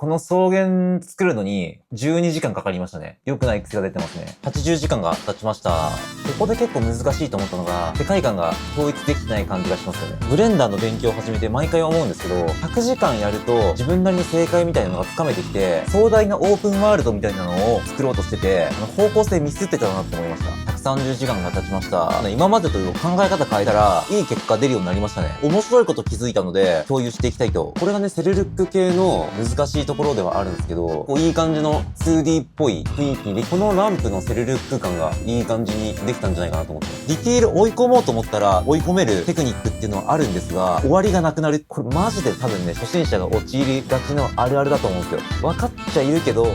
この草原作るのに12時間かかりましたね。良くない癖が出てますね。80時間が経ちました。ここで結構難しいと思ったのが、世界観が統一できてない感じがしますよね。ブレンダーの勉強を始めて毎回思うんですけど、100時間やると自分なりの正解みたいなのが深めてきて、壮大なオープンワールドみたいなのを作ろうとしてて、方向性ミスってたなって思いました。130時間が経ちました。今までと考え方変えたら、いい結果出るようになりましたね。面白いこと気づいたので、共有していきたいと。これがね、セルルック系の難しいところではあるんですけど、いい感じの 2D っぽい雰囲気に、このランプのセルルック感がいい感じにできたんじゃないかなと思って。ディティール追い込もうと思ったら、追い込めるテクニックっていうのはあるんですが、終わりがなくなる。これマジで多分ね、初心者が陥りがちのあるあるだと思うんですよ。分かっちゃいるけど、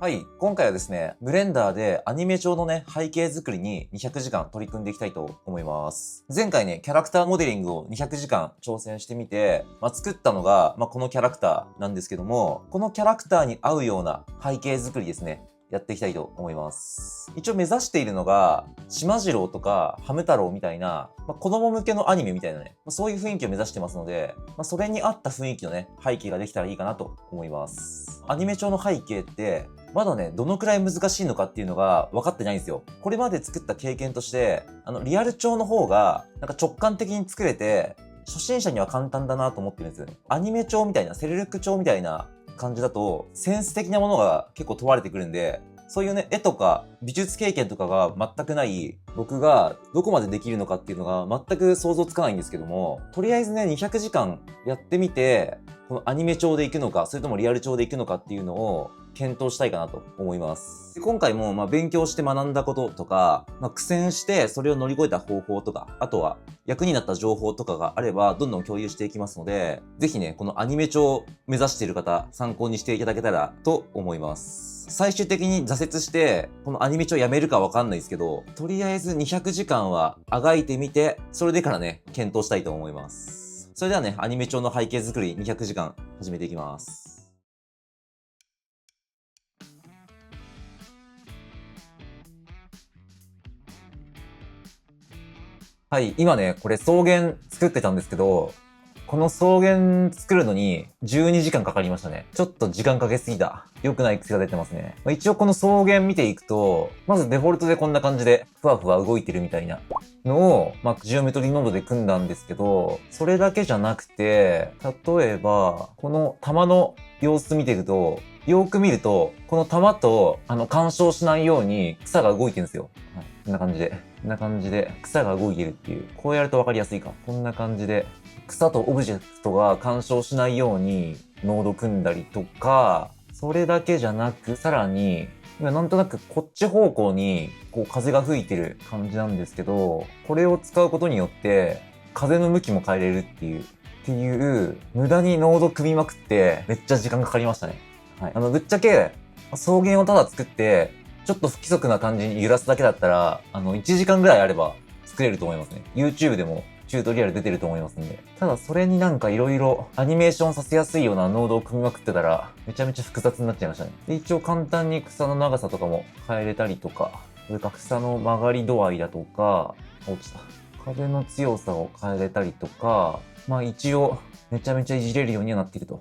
はい。今回はですね、ブレンダーでアニメ調のね、背景作りに200時間取り組んでいきたいと思います。前回ね、キャラクターモデリングを200時間挑戦してみて、作ったのが、このキャラクターなんですけども、このキャラクターに合うような背景作りですね。やっていきたいと思います。一応目指しているのが、しまじろうとかハム太郎みたいな、子供向けのアニメみたいなね、そういう雰囲気を目指してますので、それに合った雰囲気のね、背景ができたらいいかなと思います。アニメ調の背景って、まだね、どのくらい難しいのかっていうのが分かってないんですよ。これまで作った経験として、リアル調の方が、直感的に作れて、初心者には簡単だなと思ってるんですよね。アニメ調みたいな、セルルック調みたいな感じだと、センス的なものが結構問われてくるんで、そういうね、絵とか美術経験とかが全くない僕がどこまでできるのかっていうのが全く想像つかないんですけども、とりあえずね、200時間やってみて、このアニメ調で行くのか、それともリアル調で行くのかっていうのを検討したいかなと思います。今回も勉強して学んだこととか、苦戦してそれを乗り越えた方法とか、あとは役になった情報とかがあればどんどん共有していきますので、ぜひね、このアニメ調を目指している方、参考にしていただけたらと思います。最終的に挫折して、このアニメ調やめるかわかんないですけど、とりあえず200時間はあがいてみて、それでからね、検討したいと思います。それではね、アニメ調の背景作り200時間始めていきます。はい、今ね、これ草原作ってたんですけど、この草原作るのに12時間かかりましたね。ちょっと時間かけすぎた。良くない癖が出てますね。一応この草原見ていくと、まずデフォルトでこんな感じでふわふわ動いてるみたいなのを、ジオメトリーノードで組んだんですけど、それだけじゃなくて、例えば、この玉の様子見ていくと、よーく見ると、この玉と、干渉しないように草が動いてるんですよ。はい、こんな感じで。こんな感じで草が動いてるっていう。こうやるとわかりやすいか。こんな感じで草とオブジェクトが干渉しないようにノード組んだりとか、それだけじゃなく、さらに、今なんとなくこっち方向に風が吹いてる感じなんですけど、これを使うことによって風の向きも変えれるっていう、無駄にノード組みまくってめっちゃ時間かかりましたね。はい。ぶっちゃけ草原をただ作って、ちょっと不規則な感じに揺らすだけだったら、1時間ぐらいあれば作れると思いますね。YouTube でもチュートリアル出てると思いますんで。ただそれになんか色々アニメーションさせやすいようなノードを組みまくってたら、めちゃめちゃ複雑になっちゃいましたね。で、一応簡単に草の長さとかも変えれたりとか、それか草の曲がり度合いだとか、落ちた。風の強さを変えれたりとか、一応めちゃめちゃいじれるようにはなっていると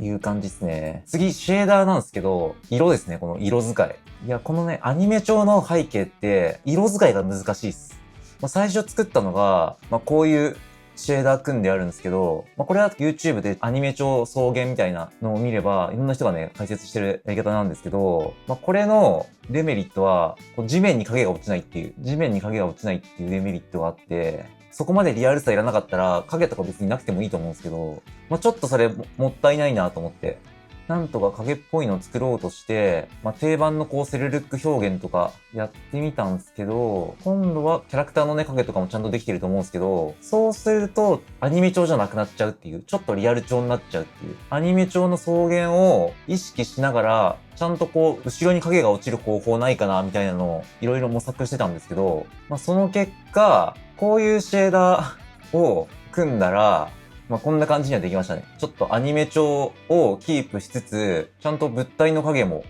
いう感じですね。次、シェーダーなんですけど、色ですね、この色使い。いや、このね、アニメ調の背景って、色使いが難しいっす。最初作ったのが、こういうシェーダー組んであるんですけど、これは YouTube でアニメ調草原みたいなのを見れば、いろんな人がね、解説してるやり方なんですけど、これのデメリットは、地面に影が落ちないっていう、地面に影が落ちないっていうデメリットがあって、そこまでリアルさいらなかったら、影とか別になくてもいいと思うんですけど、ちょっとそれもったいないなと思って、なんとか影っぽいのを作ろうとして、定番のセルルック表現とかやってみたんですけど、今度はキャラクターのね、影とかもちゃんとできてると思うんですけど、そうするとアニメ調じゃなくなっちゃうっていう、ちょっとリアル調になっちゃうっていう、アニメ調の草原を意識しながら、ちゃんと後ろに影が落ちる方法ないかな、みたいなのをいろいろ模索してたんですけど、その結果、こういうシェーダーを組んだら、こんな感じにはできましたね。ちょっとアニメ調をキープしつつ、ちゃんと物体の影も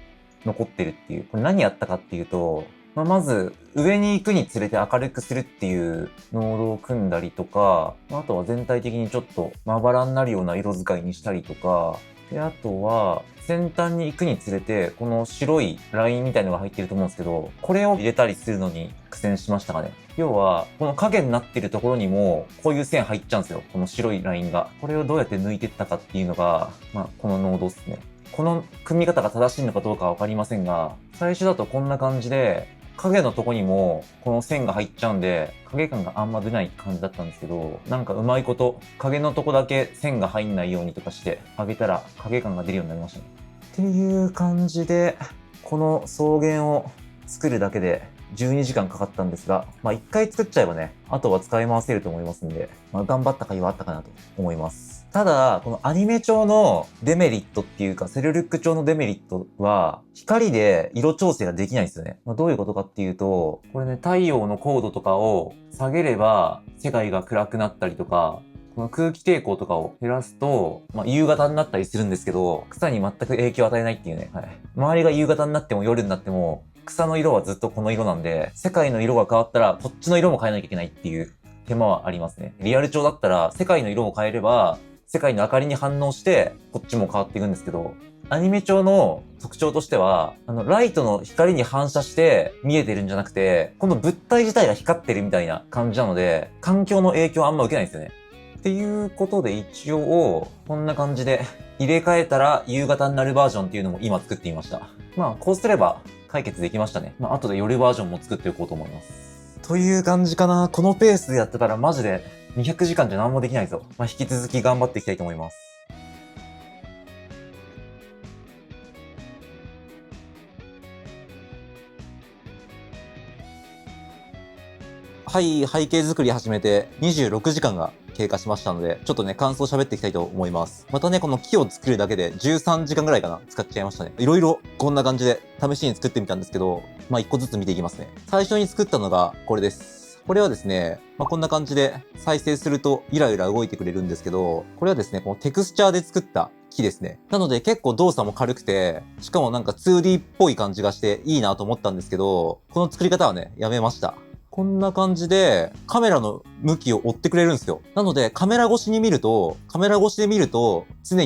残ってるっていう。これ何やったかっていうと、まず、上に行くにつれて明るくするっていうノードを組んだりとか、あとは全体的にちょっとまばらになるような色使いにしたりとか、で、あとは、先端に行くにつれて、この白いラインみたいのが入ってると思うんですけど、これを入れたりするのに苦戦しましたかね。要は、この影になってるところにも、こういう線入っちゃうんですよ。この白いラインが。これをどうやって抜いていったかっていうのが、このノードですね。この組み方が正しいのかどうかはわかりませんが、最初だとこんな感じで、影のとこにもこの線が入っちゃうんで、影感があんま出ない感じだったんですけど、なんかうまいこと、影のとこだけ線が入んないようにとかしてあげたら影感が出るようになりましたね。っていう感じで、この草原を作るだけで12時間かかったんですが、1回作っちゃえばね、あとは使い回せると思いますんで、頑張った甲斐はあったかなと思います。ただ、このアニメ調のデメリットっていうか、セルルック調のデメリットは、光で色調整ができないんですよね。どういうことかっていうと、これね、太陽の高度とかを下げれば、世界が暗くなったりとか、この空気抵抗とかを減らすと、夕方になったりするんですけど、草に全く影響を与えないっていうね。はい。周りが夕方になっても夜になっても、草の色はずっとこの色なんで、世界の色が変わったら、こっちの色も変えなきゃいけないっていう手間はありますね。リアル調だったら、世界の色を変えれば、世界の明かりに反応して、こっちも変わっていくんですけど、アニメ調の特徴としては、ライトの光に反射して見えてるんじゃなくて、この物体自体が光ってるみたいな感じなので、環境の影響はあんま受けないんですよね。っていうことで一応、こんな感じで入れ替えたら夕方になるバージョンっていうのも今作ってみました。こうすれば解決できましたね。後で夜バージョンも作っておこうと思います。という感じかな。このペースでやってたらマジで200時間じゃ何もできないぞ。引き続き頑張っていきたいと思います。はい、背景作り始めて26時間が経過しましたので、ちょっとね、感想喋っていきたいと思います。またね、この木を作るだけで13時間ぐらいかな、使っちゃいましたね。いろいろこんな感じで試しに作ってみたんですけど、一個ずつ見ていきますね。最初に作ったのがこれです。これはですね、こんな感じで再生するとゆらゆら動いてくれるんですけど、これはですね、このテクスチャーで作った木ですね。なので結構動作も軽くて、しかもなんか 2D っぽい感じがしていいなと思ったんですけど、この作り方はね、やめました。こんな感じでカメラの向きを追ってくれるんですよ。なのでカメラ越しで見ると常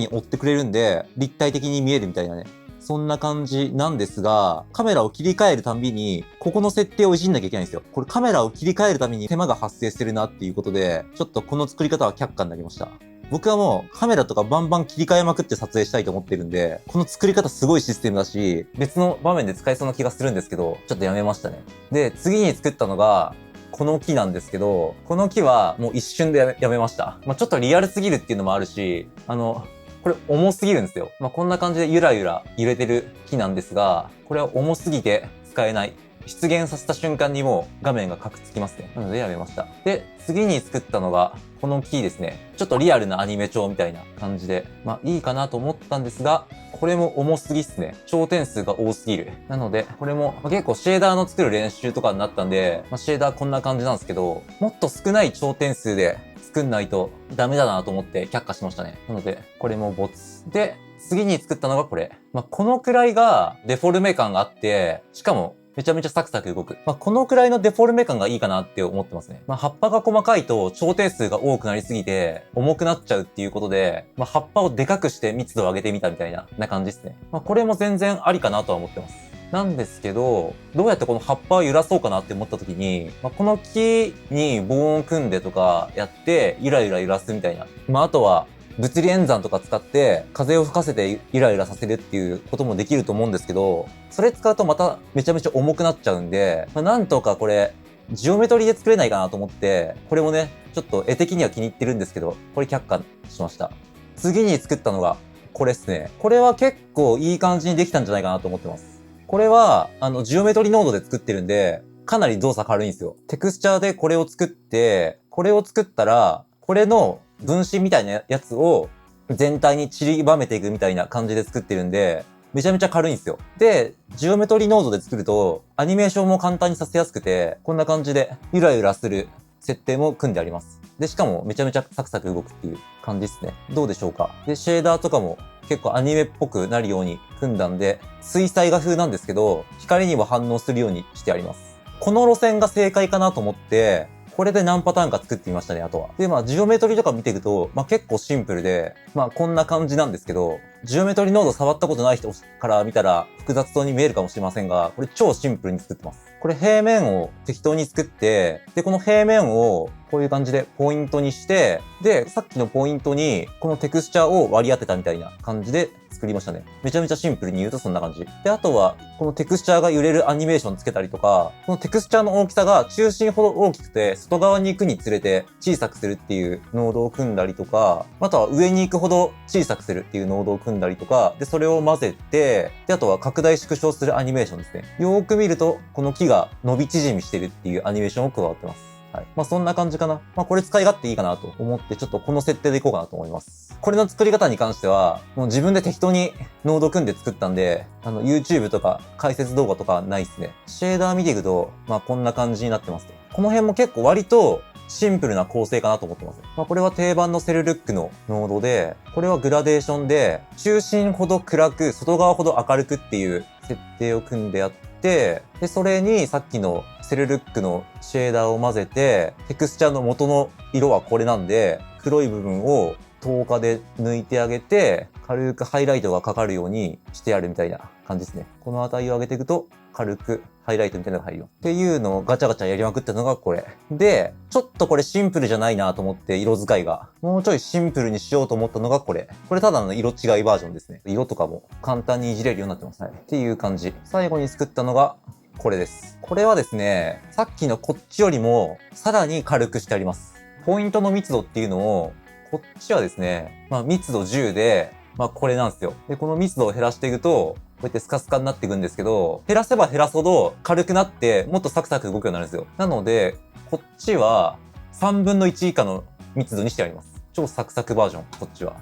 に追ってくれるんで立体的に見えるみたいなね。そんな感じなんですが、カメラを切り替えるたんびに、ここの設定をいじんなきゃいけないんですよ。これカメラを切り替えるために手間が発生してるなっていうことで、ちょっとこの作り方は却下になりました。僕はもうカメラとかバンバン切り替えまくって撮影したいと思ってるんで、この作り方すごいシステムだし、別の場面で使えそうな気がするんですけど、ちょっとやめましたね。で、次に作ったのが、この木なんですけど、この木はもう一瞬でやめました。ちょっとリアルすぎるっていうのもあるし、これ重すぎるんですよ。こんな感じでゆらゆら揺れてる木なんですが、これは重すぎて使えない。出現させた瞬間にもう画面がカクつきますね。なのでやめました。で、次に作ったのが、このキーですね。ちょっとリアルなアニメ調みたいな感じで、いいかなと思ったんですが、これも重すぎっすね。頂点数が多すぎる。なので、これも結構シェーダーの作る練習とかになったんで、シェーダーこんな感じなんですけど、もっと少ない頂点数で作んないとダメだなと思って却下しましたね。なので、これもボツ。で、次に作ったのがこれ。このくらいがデフォルメ感があって、しかもめちゃめちゃサクサク動く。このくらいのデフォルメ感がいいかなって思ってますね。葉っぱが細かいと調定数が多くなりすぎて重くなっちゃうっていうことで、葉っぱをでかくして密度を上げてみたみたいな感じですね。これも全然ありかなとは思ってます。なんですけど、どうやってこの葉っぱを揺らそうかなって思った時に、この木に棒を組んでとかやって、ゆらゆら揺らすみたいな。あとは、物理演算とか使って風を吹かせてイライラさせるっていうこともできると思うんですけど、それ使うとまためちゃめちゃ重くなっちゃうんで、なんとかこれ、ジオメトリで作れないかなと思って、これもね、ちょっと絵的には気に入ってるんですけど、これ却下しました。次に作ったのが、これですね。これは結構いい感じにできたんじゃないかなと思ってます。これは、ジオメトリノードで作ってるんで、かなり動作軽いんですよ。テクスチャーでこれを作って、これを作ったら、これの分身みたいなやつを全体に散りばめていくみたいな感じで作ってるんで、めちゃめちゃ軽いんですよ。で、ジオメトリノードで作ると、アニメーションも簡単にさせやすくて、こんな感じでゆらゆらする設定も組んであります。で、しかもめちゃめちゃサクサク動くっていう感じですね。どうでしょうか。で、シェーダーとかも結構アニメっぽくなるように組んだんで、水彩画風なんですけど、光にも反応するようにしてあります。この路線が正解かなと思って、これで何パターンか作ってみましたね、あとは。で、ジオメトリとか見ていくと、結構シンプルで、こんな感じなんですけど、ジオメトリノード触ったことない人から見たら複雑そうに見えるかもしれませんが、これ超シンプルに作ってます。これ平面を適当に作って、で、この平面をこういう感じでポイントにして、で、さっきのポイントにこのテクスチャーを割り当てたみたいな感じで作りましたね。めちゃめちゃシンプルに言うとそんな感じ。で、あとは、このテクスチャーが揺れるアニメーションつけたりとか、このテクスチャーの大きさが中心ほど大きくて、外側に行くにつれて小さくするっていうノードを組んだりとか、あとは上に行くほど小さくするっていうノードを組んだりとか、で、それを混ぜて、で、あとは拡大縮小するアニメーションですね。よーく見ると、この木が伸び縮みしてるっていうアニメーションを加わってます。はい。そんな感じかな。これ使い勝手いいかなと思って、ちょっとこの設定でいこうかなと思います。これの作り方に関しては、もう自分で適当にノード組んで作ったんで、YouTube とか解説動画とかないっすね。シェーダー見ていくと、こんな感じになってますと。この辺も結構割とシンプルな構成かなと思ってます。これは定番のセルルックのノードで、これはグラデーションで、中心ほど暗く、外側ほど明るくっていう設定を組んであって、で、それにさっきのセルルックのシェーダーを混ぜて、テクスチャーの元の色はこれなんで、黒い部分を透過で抜いてあげて、軽くハイライトがかかるようにしてやるみたいな感じですね。この値を上げていくと、軽くハイライトみたいなのが入るよ。っていうのをガチャガチャやりまくったのがこれ。で、ちょっとこれシンプルじゃないなと思って色使いが。もうちょいシンプルにしようと思ったのがこれ。これただの色違いバージョンですね。色とかも簡単にいじれるようになってます。はい。っていう感じ。最後に作ったのがこれです。これはですね、さっきのこっちよりもさらに軽くしてあります。ポイントの密度っていうのを、こっちはですね、密度10で、これなんですよ。で、この密度を減らしていくと、こうやってスカスカになっていくんですけど、減らせば減らすほど軽くなって、もっとサクサク動くようになるんですよ。なので、こっちは3分の1以下の密度にしてあります。超サクサクバージョン、こっちは。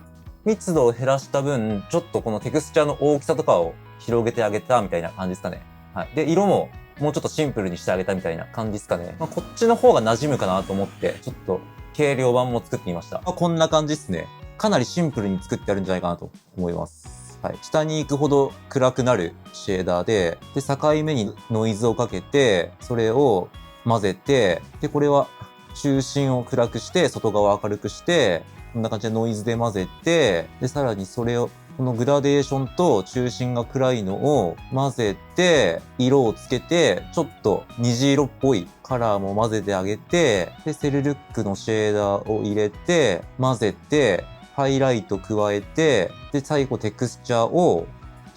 密度を減らした分、ちょっとこのテクスチャーの大きさとかを広げてあげたみたいな感じですかね。はい。で、色ももうちょっとシンプルにしてあげたみたいな感じですかね。こっちの方が馴染むかなと思って、ちょっと軽量版も作ってみました。こんな感じですね。かなりシンプルに作ってあるんじゃないかなと思います。はい。下に行くほど暗くなるシェーダーで、境目にノイズをかけて、それを混ぜて、で、これは中心を暗くして、外側を明るくして、こんな感じでノイズで混ぜて、で、さらにそれを、このグラデーションと中心が暗いのを混ぜて、色をつけて、ちょっと虹色っぽいカラーも混ぜてあげて、で、セルルックのシェーダーを入れて、混ぜて、ハイライト加えて、で、最後テクスチャーを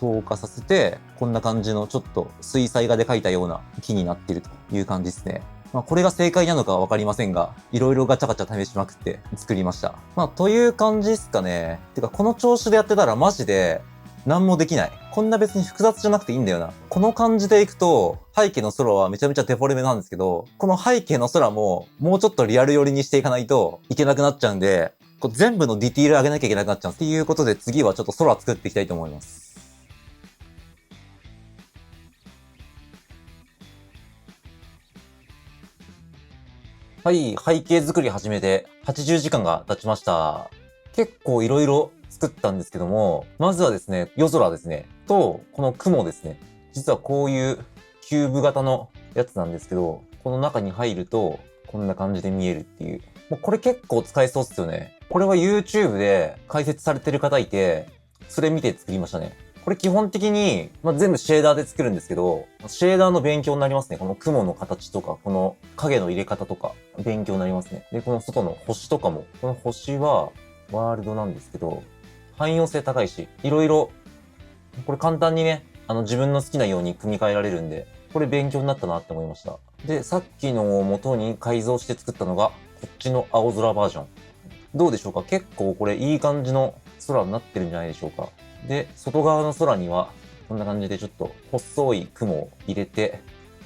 透過させて、こんな感じのちょっと水彩画で描いたような木になっているという感じですね。これが正解なのかはわかりませんが、いろいろガチャガチャ試しまくって作りました。という感じですかね。てか、この調子でやってたらマジで何もできない。こんな別に複雑じゃなくていいんだよな。この感じでいくと、背景の空はめちゃめちゃデフォルメなんですけど、この背景の空ももうちょっとリアル寄りにしていかないといけなくなっちゃうんで、全部のディティール上げなきゃいけなくなっちゃうんです。っていうことで次はちょっと空作っていきたいと思います。はい、背景作り始めて80時間が経ちました。結構いろいろ作ったんですけども、まずはですね、夜空ですね、と、この雲ですね。実はこういうキューブ型のやつなんですけど、この中に入ると、こんな感じで見えるっていう。もうこれ結構使えそうっすよね。これは YouTube で解説されてる方いて、それ見て作りましたね。これ基本的に、全部シェーダーで作るんですけど、シェーダーの勉強になりますね。この雲の形とか、この影の入れ方とか、勉強になりますね。で、この外の星とかも、この星はワールドなんですけど、汎用性高いし、いろいろ、これ簡単にね、自分の好きなように組み替えられるんで、これ勉強になったなって思いました。で、さっきのを元に改造して作ったのが、こっちの青空バージョン。どうでしょうか？結構これいい感じの空になってるんじゃないでしょうか。で、外側の空には、こんな感じでちょっと細い雲を入れて、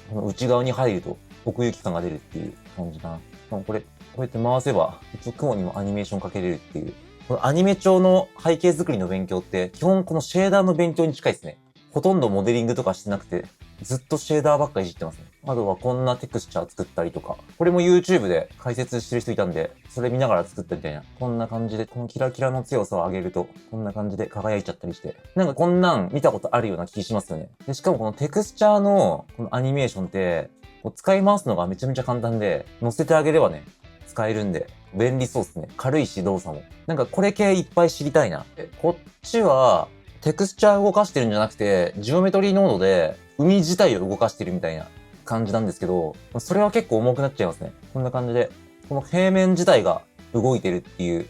この内側に入ると奥行き感が出るっていう感じかな。これ、こうやって回せば、一応雲にもアニメーションかけれるっていう。このアニメ調の背景作りの勉強って、基本このシェーダーの勉強に近いですね。ほとんどモデリングとかしてなくて、ずっとシェーダーばっかいじってますね。あとはこんなテクスチャー作ったりとか。これも YouTube で解説してる人いたんで、それ見ながら作ったみたいな。こんな感じで、このキラキラの強さを上げると、こんな感じで輝いちゃったりして。なんかこんなん見たことあるような気しますよね。で、しかもこのテクスチャーのこのアニメーションって、使い回すのがめちゃめちゃ簡単で、乗せてあげればね、使えるんで、便利そうっすね。軽いし動作も。なんかこれ系いっぱい知りたいな。こっちは、テクスチャー動かしてるんじゃなくて、ジオメトリーノードで海自体を動かしてるみたいな感じなんですけど、それは結構重くなっちゃいますね。こんな感じで、この平面自体が動いてるっていう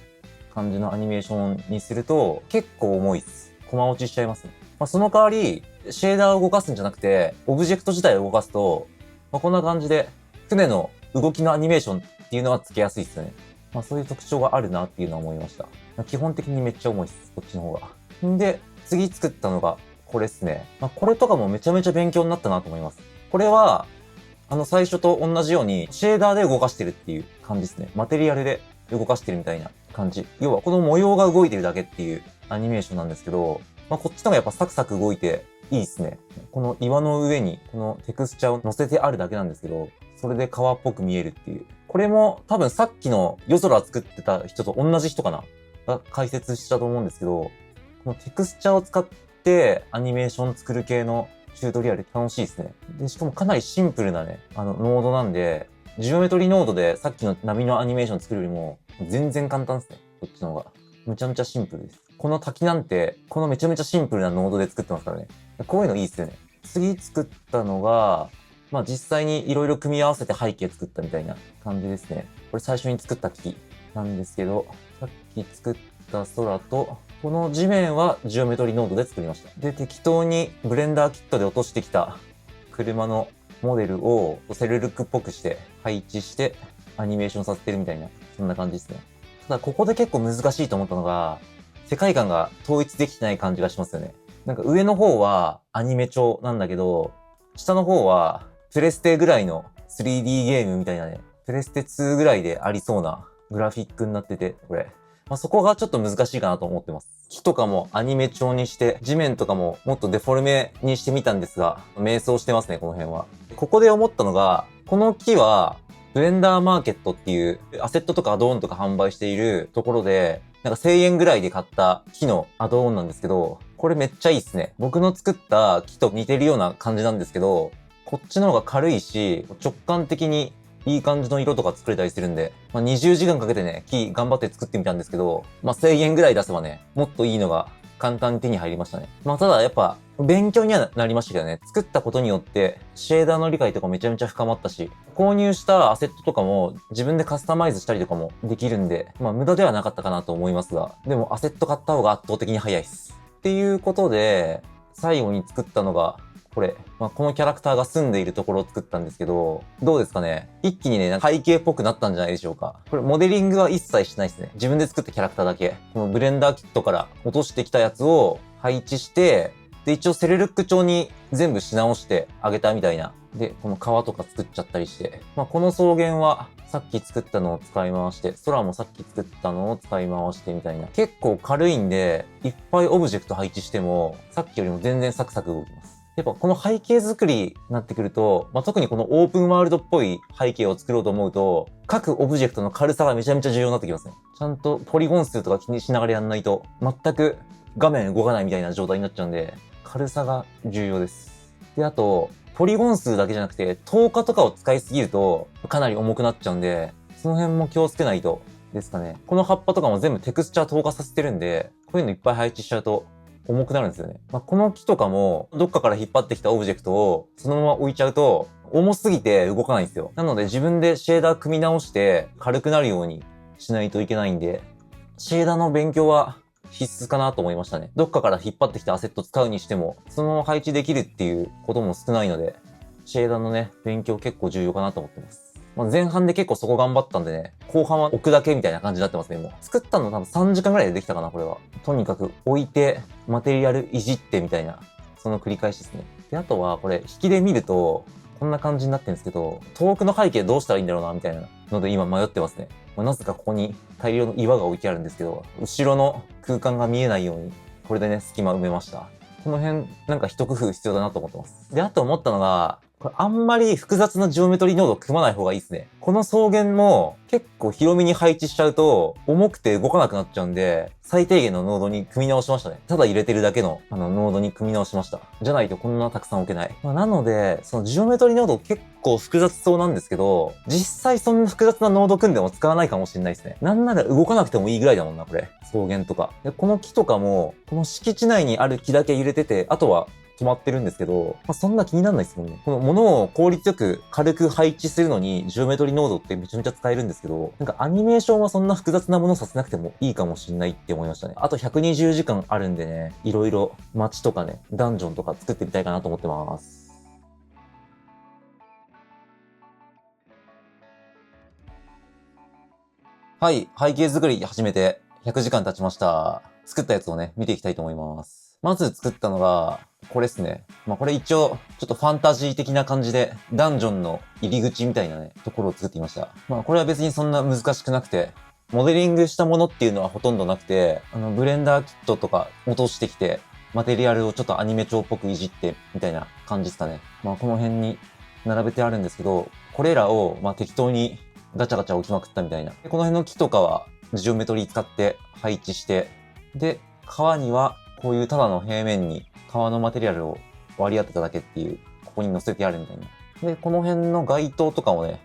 感じのアニメーションにすると、結構重いです。コマ落ちしちゃいますね。その代わり、シェーダーを動かすんじゃなくて、オブジェクト自体を動かすと、こんな感じで、船の動きのアニメーションっていうのはつけやすいですよね。そういう特徴があるなっていうのは思いました。基本的にめっちゃ重いです。こっちの方が。んで、次作ったのがこれですね。これとかもめちゃめちゃ勉強になったなと思います。これは、最初と同じように、シェーダーで動かしてるっていう感じですね。マテリアルで動かしてるみたいな感じ。要は、この模様が動いてるだけっていうアニメーションなんですけど、こっちの方がやっぱサクサク動いていいですね。この岩の上に、このテクスチャーを乗せてあるだけなんですけど、それで川っぽく見えるっていう。これも多分さっきの夜空作ってた人と同じ人かなが解説したと思うんですけど、このテクスチャーを使ってアニメーション作る系のチュートリアル楽しいですね。で、しかもかなりシンプルなね、ノードなんで、ジオメトリノードでさっきの波のアニメーション作るよりも全然簡単ですね。こっちの方が。むちゃむちゃシンプルです。この滝なんて、このめちゃめちゃシンプルなノードで作ってますからね。こういうのいいですよね。次作ったのが、実際にいろいろ組み合わせて背景作ったみたいな感じですね。これ最初に作った木なんですけど、さっき作った空と、この地面はジオメトリノードで作りました。で、適当にブレンダーキットで落としてきた車のモデルをセルルックっぽくして配置してアニメーションさせてるみたいな、そんな感じですね。ただここで結構難しいと思ったのが、世界観が統一できてない感じがしますよね。なんか上の方はアニメ調なんだけど、下の方はプレステぐらいの 3D ゲームみたいなね、プレステ2ぐらいでありそうなグラフィックになってて、これ。そこがちょっと難しいかなと思ってます。木とかもアニメ調にして、地面とかももっとデフォルメにしてみたんですが、迷走してますね、この辺は。ここで思ったのが、この木は、ブレンダーマーケットっていうアセットとかアドオンとか販売しているところで、なんか1000円ぐらいで買った木のアドオンなんですけど、これめっちゃいいっすね。僕の作った木と似てるような感じなんですけど、こっちの方が軽いし、直感的にいい感じの色とか作れたりするんで、20時間かけてね、木頑張って作ってみたんですけど、1000円ぐらい出せばね、もっといいのが簡単に手に入りましたね。ただやっぱ、勉強にはなりましたけどね、作ったことによって、シェーダーの理解とかめちゃめちゃ深まったし、購入したアセットとかも自分でカスタマイズしたりとかもできるんで、無駄ではなかったかなと思いますが、でもアセット買った方が圧倒的に早いです。っていうことで、最後に作ったのが、これ、このキャラクターが住んでいるところを作ったんですけど、どうですかね、一気にね、背景っぽくなったんじゃないでしょうか。これ、モデリングは一切しないですね。自分で作ったキャラクターだけ。このブレンダーキットから落としてきたやつを配置して、で、一応セルルック調に全部し直してあげたみたいな。で、この川とか作っちゃったりして。この草原はさっき作ったのを使い回して、空もさっき作ったのを使い回してみたいな。結構軽いんで、いっぱいオブジェクト配置しても、さっきよりも全然サクサク動きます。やっぱこの背景作りになってくると、特にこのオープンワールドっぽい背景を作ろうと思うと、各オブジェクトの軽さがめちゃめちゃ重要になってきますね。ちゃんとポリゴン数とか気にしながらやんないと、全く画面動かないみたいな状態になっちゃうんで、軽さが重要です。で、あと、ポリゴン数だけじゃなくて、透過とかを使いすぎると、かなり重くなっちゃうんで、その辺も気をつけないとですかね。この葉っぱとかも全部テクスチャー透過させてるんで、こういうのいっぱい配置しちゃうと、重くなるんですよね。この木とかも、どっかから引っ張ってきたオブジェクトをそのまま置いちゃうと、重すぎて動かないんですよ。なので自分でシェーダー組み直して軽くなるようにしないといけないんで、シェーダーの勉強は必須かなと思いましたね。どっかから引っ張ってきたアセット使うにしても、そのまま配置できるっていうことも少ないので、シェーダーのね、勉強結構重要かなと思ってます。前半で結構そこ頑張ったんでね、後半は置くだけみたいな感じになってますね、もう。作ったの多分3時間ぐらいでできたかな、これは。とにかく置いて、マテリアルいじってみたいな、その繰り返しですね。で、あとはこれ、引きで見ると、こんな感じになってるんですけど、遠くの背景どうしたらいいんだろうな、みたいなので今迷ってますね。なぜかここに大量の岩が置いてあるんですけど、後ろの空間が見えないように、これでね、隙間埋めました。この辺、なんか一工夫必要だなと思ってます。で、あと思ったのが、これあんまり複雑なジオメトリーノードを組まない方がいいですね。この草原も結構広めに配置しちゃうと重くて動かなくなっちゃうんで、最低限のノードに組み直しましたね。ただ入れてるだけのノードに組み直しました。じゃないとこんなたくさん置けない。なので、そのジオメトリーノード結構複雑そうなんですけど、実際そんな複雑なノード組んでも使わないかもしれないですね。なんなら動かなくてもいいぐらいだもんな、これ。草原とか。で、この木とかも、この敷地内にある木だけ入れてて、あとは止まってるんですけど、そんな気にならないですもんね。この物を効率よく軽く配置するのに、ジオメトリノードってめちゃめちゃ使えるんですけど、なんかアニメーションはそんな複雑なものさせなくてもいいかもしんないって思いましたね。あと120時間あるんでね、いろいろ街とかね、ダンジョンとか作ってみたいかなと思ってます。はい、背景作り始めて100時間経ちました。作ったやつをね、見ていきたいと思います。まず作ったのが、これですね。これ一応、ちょっとファンタジー的な感じで、ダンジョンの入り口みたいなね、ところを作ってみました。これは別にそんな難しくなくて、モデリングしたものっていうのはほとんどなくて、ブレンダーキットとか落としてきて、マテリアルをちょっとアニメ調っぽくいじって、みたいな感じですかね。この辺に並べてあるんですけど、これらを、適当にガチャガチャ置きまくったみたいな。でこの辺の木とかは、ジオメトリー使って配置して、で、川には、こういうただの平面に川のマテリアルを割り当てただけっていう、ここに載せてあるみたいな。で、この辺の街灯とかもね、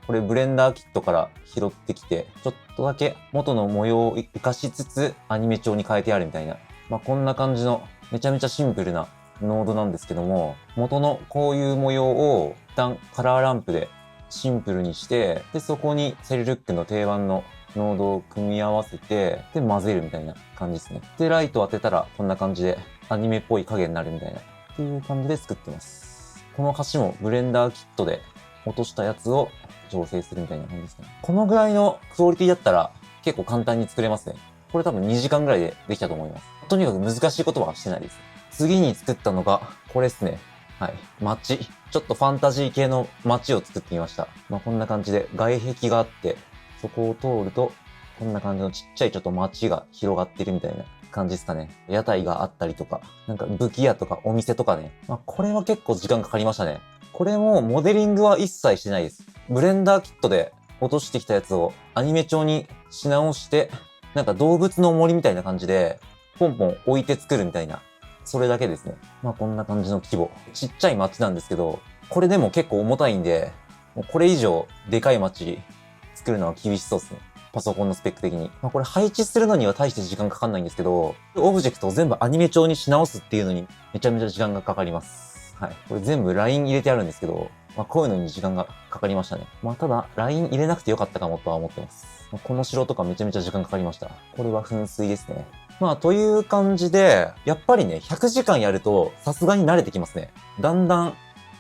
これブレンダーキットから拾ってきて、ちょっとだけ元の模様を活かしつつアニメ調に変えてあるみたいな。こんな感じのめちゃめちゃシンプルなノードなんですけども、元のこういう模様を一旦カラーランプでシンプルにして、で、そこにセルルックの定番のノードを組み合わせて、で、混ぜるみたいな感じですね。で、ライト当てたらこんな感じでアニメっぽい影になるみたいな、っていう感じで作ってます。この橋もブレンダーキットで落としたやつを調整するみたいな感じですね。このぐらいのクオリティだったら結構簡単に作れますね。これ多分2時間ぐらいでできたと思います。とにかく難しいことはしてないです。次に作ったのがこれですね。はい。街。ちょっとファンタジー系の街を作ってみました。こんな感じで外壁があって、そこを通ると、こんな感じのちっちゃいちょっと街が広がってるみたいな感じですかね。屋台があったりとか、なんか武器屋とかお店とかね。これは結構時間かかりましたね。これもモデリングは一切してないです。ブレンダーキットで落としてきたやつをアニメ調にし直して、なんか動物の森みたいな感じで、ポンポン置いて作るみたいな。それだけですね。こんな感じの規模。ちっちゃい街なんですけど、これでも結構重たいんで、もうこれ以上でかい街作るのは厳しそうですね。パソコンのスペック的に。これ配置するのには大して時間かかんないんですけど、オブジェクトを全部アニメ調にし直すっていうのにめちゃめちゃ時間がかかります。はい。これ全部ライン入れてあるんですけど、こういうのに時間がかかりましたね。ただ、ライン入れなくてよかったかもとは思ってます。この城とかめちゃめちゃ時間かかりました。これは噴水ですね。という感じで、やっぱりね、100時間やると、さすがに慣れてきますね。だんだん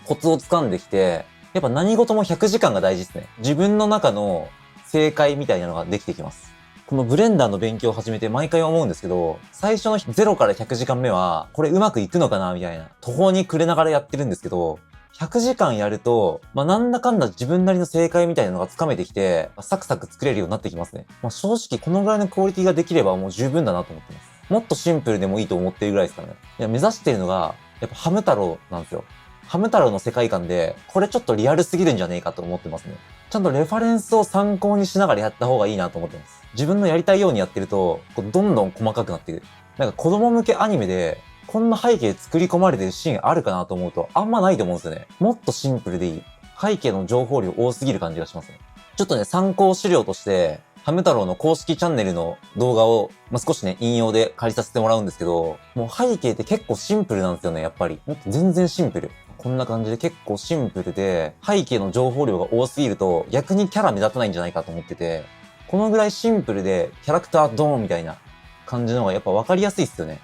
コツをつかんできて、やっぱ何事も100時間が大事ですね。自分の中の正解みたいなのができてきます。このブレンダーの勉強を始めて毎回思うんですけど、最初の0から100時間目は、これうまくいくのかなみたいな、途方に暮れながらやってるんですけど、100時間やると、なんだかんだ自分なりの正解みたいなのがつかめてきて、サクサク作れるようになってきますね。正直このぐらいのクオリティができればもう十分だなと思ってます。もっとシンプルでもいいと思ってるぐらいですからね。いや、目指してるのが、やっぱハム太郎なんですよ。ハム太郎の世界観で、これちょっとリアルすぎるんじゃねえかと思ってますね。ちゃんとレファレンスを参考にしながらやった方がいいなと思ってます。自分のやりたいようにやってると、どんどん細かくなっていく。なんか子供向けアニメで、こんな背景作り込まれてるシーンあるかなと思うと、あんまないと思うんですよね。もっとシンプルでいい。背景の情報量多すぎる感じがしますね。ちょっとね、参考資料として、ハム太郎の公式チャンネルの動画を、少しね、引用で借りさせてもらうんですけど、もう背景って結構シンプルなんですよね、やっぱり。もっと全然シンプル。こんな感じで結構シンプルで、背景の情報量が多すぎると、逆にキャラ目立たないんじゃないかと思ってて、このぐらいシンプルで、キャラクタードーンみたいな感じの方がやっぱ分かりやすいっすよね。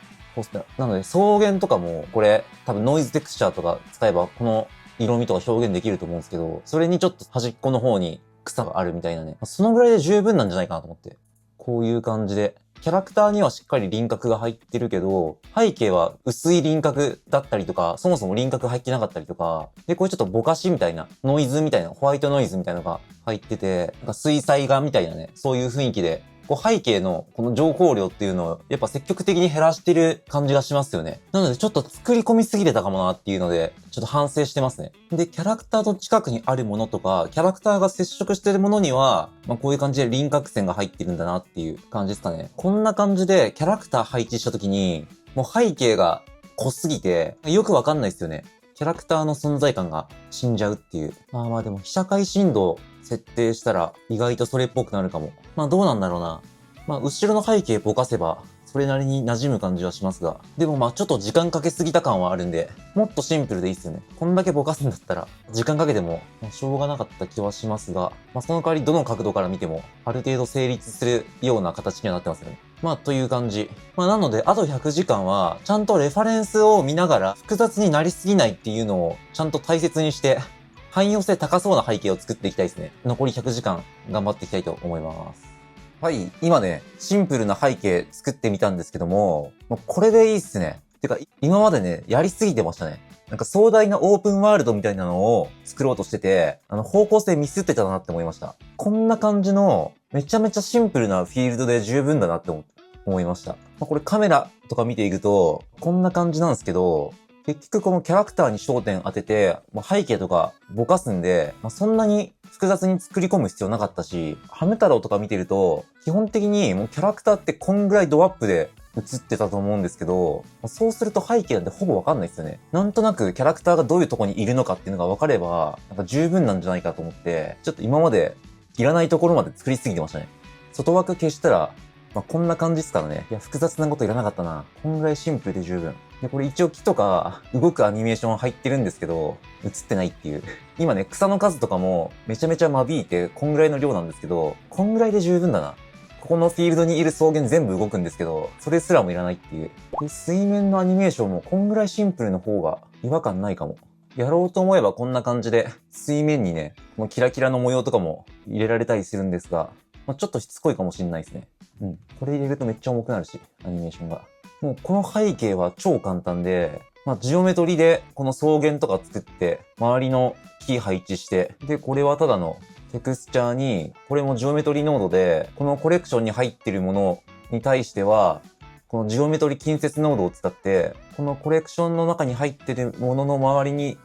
なので、草原とかも、これ、多分ノイズテクスチャーとか使えば、この色味とか表現できると思うんですけど、それにちょっと端っこの方に草があるみたいなね。そのぐらいで十分なんじゃないかなと思って。こういう感じで、キャラクターにはしっかり輪郭が入ってるけど、背景は薄い輪郭だったりとか、そもそも輪郭入ってなかったりとか、で、これちょっとぼかしみたいな、ノイズみたいな、ホワイトノイズみたいなのが入ってて、なんか水彩画みたいなね、そういう雰囲気でこう背景のこの情報量っていうのをやっぱ積極的に減らしてる感じがしますよね。なのでちょっと作り込みすぎてたかもなっていうので、ちょっと反省してますね。で、キャラクターと近くにあるものとか、キャラクターが接触してるものには、こういう感じで輪郭線が入ってるんだなっていう感じですかね。こんな感じでキャラクター配置した時に、もう背景が濃すぎて、よくわかんないですよね。キャラクターの存在感が死んじゃうっていう。まあでも被写界深度設定したら意外とそれっぽくなるかも。どうなんだろうな。後ろの背景ぼかせばそれなりに馴染む感じはしますが。でもちょっと時間かけすぎた感はあるんで、もっとシンプルでいいっすよね。こんだけぼかすんだったら、時間かけてもしょうがなかった気はしますが、その代わりどの角度から見ても、ある程度成立するような形にはなってますよね。という感じ。なので、あと100時間は、ちゃんとレファレンスを見ながら、複雑になりすぎないっていうのを、ちゃんと大切にして、汎用性高そうな背景を作っていきたいですね。残り100時間、頑張っていきたいと思います。はい、今ね、シンプルな背景作ってみたんですけどもうこれでいいっすね。てか、今までね、やりすぎてましたね。なんか壮大なオープンワールドみたいなのを作ろうとしてて、方向性ミスってたなって思いました。こんな感じの、めちゃめちゃシンプルなフィールドで十分だなって思いました。これカメラとか見ていくと、こんな感じなんですけど、結局このキャラクターに焦点当てて、背景とかぼかすんで、そんなに複雑に作り込む必要なかったし、ハム太郎とか見てると、基本的にもうキャラクターってこんぐらいドアップで映ってたと思うんですけど、そうすると背景なんてほぼわかんないですよね。なんとなくキャラクターがどういうとこにいるのかっていうのがわかれば、なんか十分なんじゃないかと思って、ちょっと今までいらないところまで作りすぎてましたね。外枠消したら、こんな感じですからね。いや、複雑なこといらなかったな。こんぐらいシンプルで十分。で、これ一応木とか動くアニメーション入ってるんですけど、映ってないっていう。今ね、草の数とかもめちゃめちゃ間引いて、こんぐらいの量なんですけど、こんぐらいで十分だな。ここのフィールドにいる草原全部動くんですけど、それすらもいらないっていう。で、水面のアニメーションもこんぐらいシンプルの方が違和感ないかも。やろうと思えばこんな感じで、水面にね、このキラキラの模様とかも入れられたりするんですが、ちょっとしつこいかもしれないですね。これ入れるとめっちゃ重くなるし、アニメーションが。もうこの背景は超簡単で、ジオメトリでこの草原とか作って、周りの木配置して、で、これはただのテクスチャーに、これもジオメトリノードで、このコレクションに入ってるものに対しては、このジオメトリ近接ノードを使って、このコレクションの中に入ってるものの周りに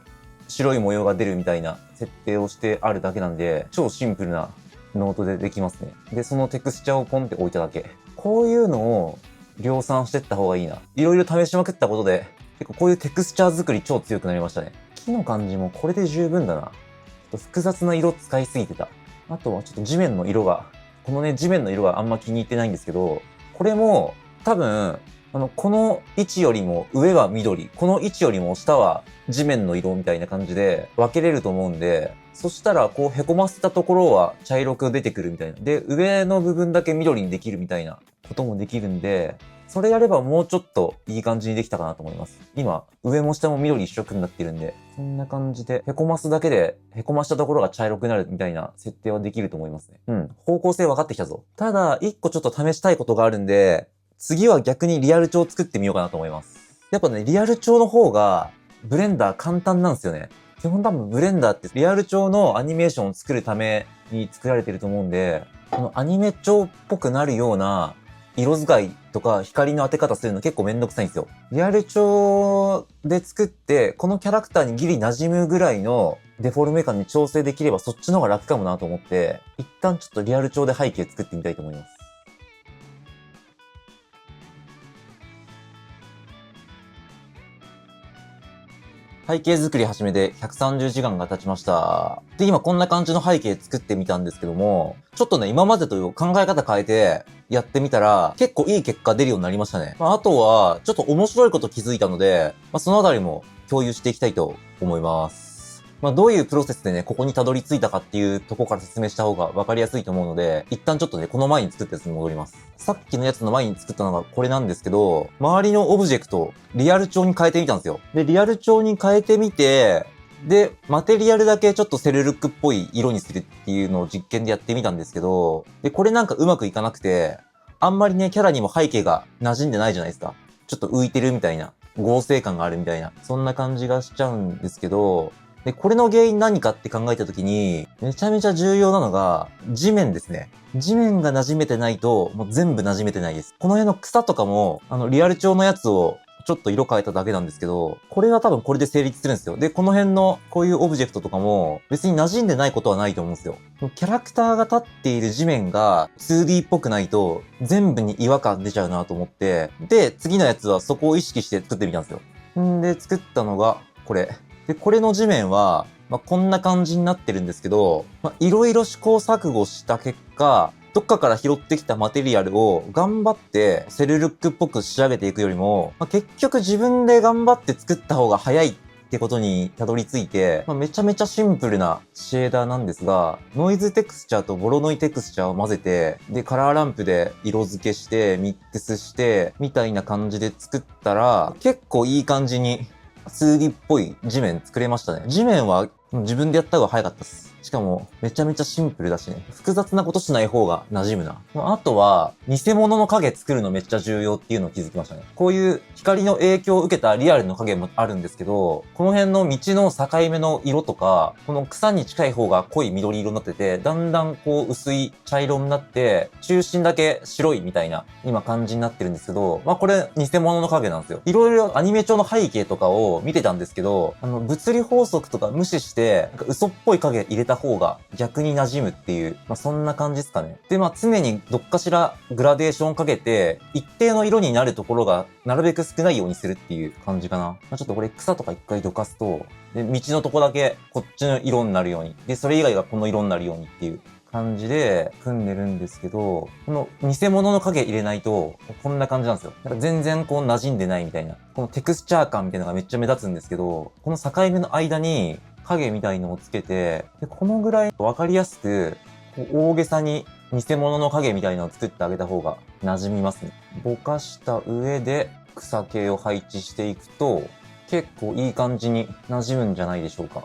白い模様が出るみたいな設定をしてあるだけなんで、超シンプルなノートでできますね。で、そのテクスチャーをポンって置いただけ。こういうのを量産してった方がいいな。いろいろ試しまくったことで、結構こういうテクスチャー作り超強くなりましたね。木の感じもこれで十分だな。ちょっと複雑な色使いすぎてた。あとはちょっと地面の色が、このね、地面の色があんま気に入ってないんですけど、これも多分、この位置よりも上は緑、この位置よりも下は地面の色みたいな感じで分けれると思うんで、そしたらこう凹ませたところは茶色く出てくるみたいな。で、上の部分だけ緑にできるみたいなこともできるんで、それやればもうちょっといい感じにできたかなと思います。今、上も下も緑一色になってるんで、そんな感じで、凹ますだけで、凹ましたところが茶色くなるみたいな設定はできると思いますね。方向性分かってきたぞ。ただ、一個ちょっと試したいことがあるんで、次は逆にリアル調作ってみようかなと思います。やっぱね、リアル調の方が、ブレンダー簡単なんですよね。基本多分ブレンダーってリアル調のアニメーションを作るために作られてると思うんで、このアニメ調っぽくなるような色使いとか光の当て方するの結構めんどくさいんですよ。リアル調で作って、このキャラクターにギリ馴染むぐらいのデフォルメ感に調整できればそっちの方が楽かもなと思って、一旦ちょっとリアル調で背景作ってみたいと思います。背景作り始めて130時間が経ちました。で、今こんな感じの背景作ってみたんですけども、ちょっとね、今までと考え方変えてやってみたら、結構いい結果出るようになりましたね。あとは、ちょっと面白いこと気づいたので、そのあたりも共有していきたいと思います。どういうプロセスでね、ここにたどり着いたかっていうところから説明した方が分かりやすいと思うので、一旦ちょっとね、この前に作ったやつに戻ります。さっきのやつの前に作ったのがこれなんですけど、周りのオブジェクト、リアル調に変えてみたんですよ。で、リアル調に変えてみて、で、マテリアルだけちょっとセルルックっぽい色にするっていうのを実験でやってみたんですけど、で、これなんかうまくいかなくて、あんまりね、キャラにも背景が馴染んでないじゃないですか。ちょっと浮いてるみたいな、合成感があるみたいな、そんな感じがしちゃうんですけど、で、これの原因何かって考えたときに、めちゃめちゃ重要なのが、地面ですね。地面が馴染めてないと、もう全部馴染めてないです。この辺の草とかも、リアル調のやつを、ちょっと色変えただけなんですけど、これは多分これで成立するんですよ。で、この辺のこういうオブジェクトとかも別に馴染んでないことはないと思うんですよ。キャラクターが立っている地面が 2D っぽくないと全部に違和感出ちゃうなと思って、で、次のやつはそこを意識して作ってみたんですよ。んで、作ったのがこれ。で、これの地面は、こんな感じになってるんですけど、いろいろ試行錯誤した結果、どっかから拾ってきたマテリアルを頑張ってセルルックっぽく仕上げていくよりも、結局自分で頑張って作った方が早いってことにたどり着いて、めちゃめちゃシンプルなシェーダーなんですが、ノイズテクスチャーとボロノイテクスチャーを混ぜて、で、カラーランプで色付けして、ミックスして、みたいな感じで作ったら、結構いい感じに 2D っぽい地面作れましたね。地面は自分でやった方が早かったです。しかも、めちゃめちゃシンプルだしね。複雑なことしない方が馴染むな。あとは、偽物の影作るのめっちゃ重要っていうのを気づきましたね。こういう光の影響を受けたリアルの影もあるんですけど、この辺の道の境目の色とか、この草に近い方が濃い緑色になってて、だんだんこう薄い茶色になって、中心だけ白いみたいな、今感じになってるんですけど、これ偽物の影なんですよ。いろいろアニメ調の背景とかを見てたんですけど、物理法則とか無視して、嘘っぽい影入れた方が逆に馴染むっていう、そんな感じですかね。で、常にどっかしらグラデーションかけて、一定の色になるところがなるべく少ないようにするっていう感じかな。ちょっとこれ草とか一回どかすと、で、道のとこだけこっちの色になるように。で、それ以外がこの色になるようにっていう感じで組んでるんですけど、この偽物の影入れないと、こんな感じなんですよ。全然こう馴染んでないみたいな。このテクスチャー感みたいなのがめっちゃ目立つんですけど、この境目の間に影みたいのをつけて、でこのぐらいわかりやすく、大げさに偽物の影みたいなのを作ってあげた方が馴染みますね。ぼかした上で草系を配置していくと、結構いい感じに馴染むんじゃないでしょうか。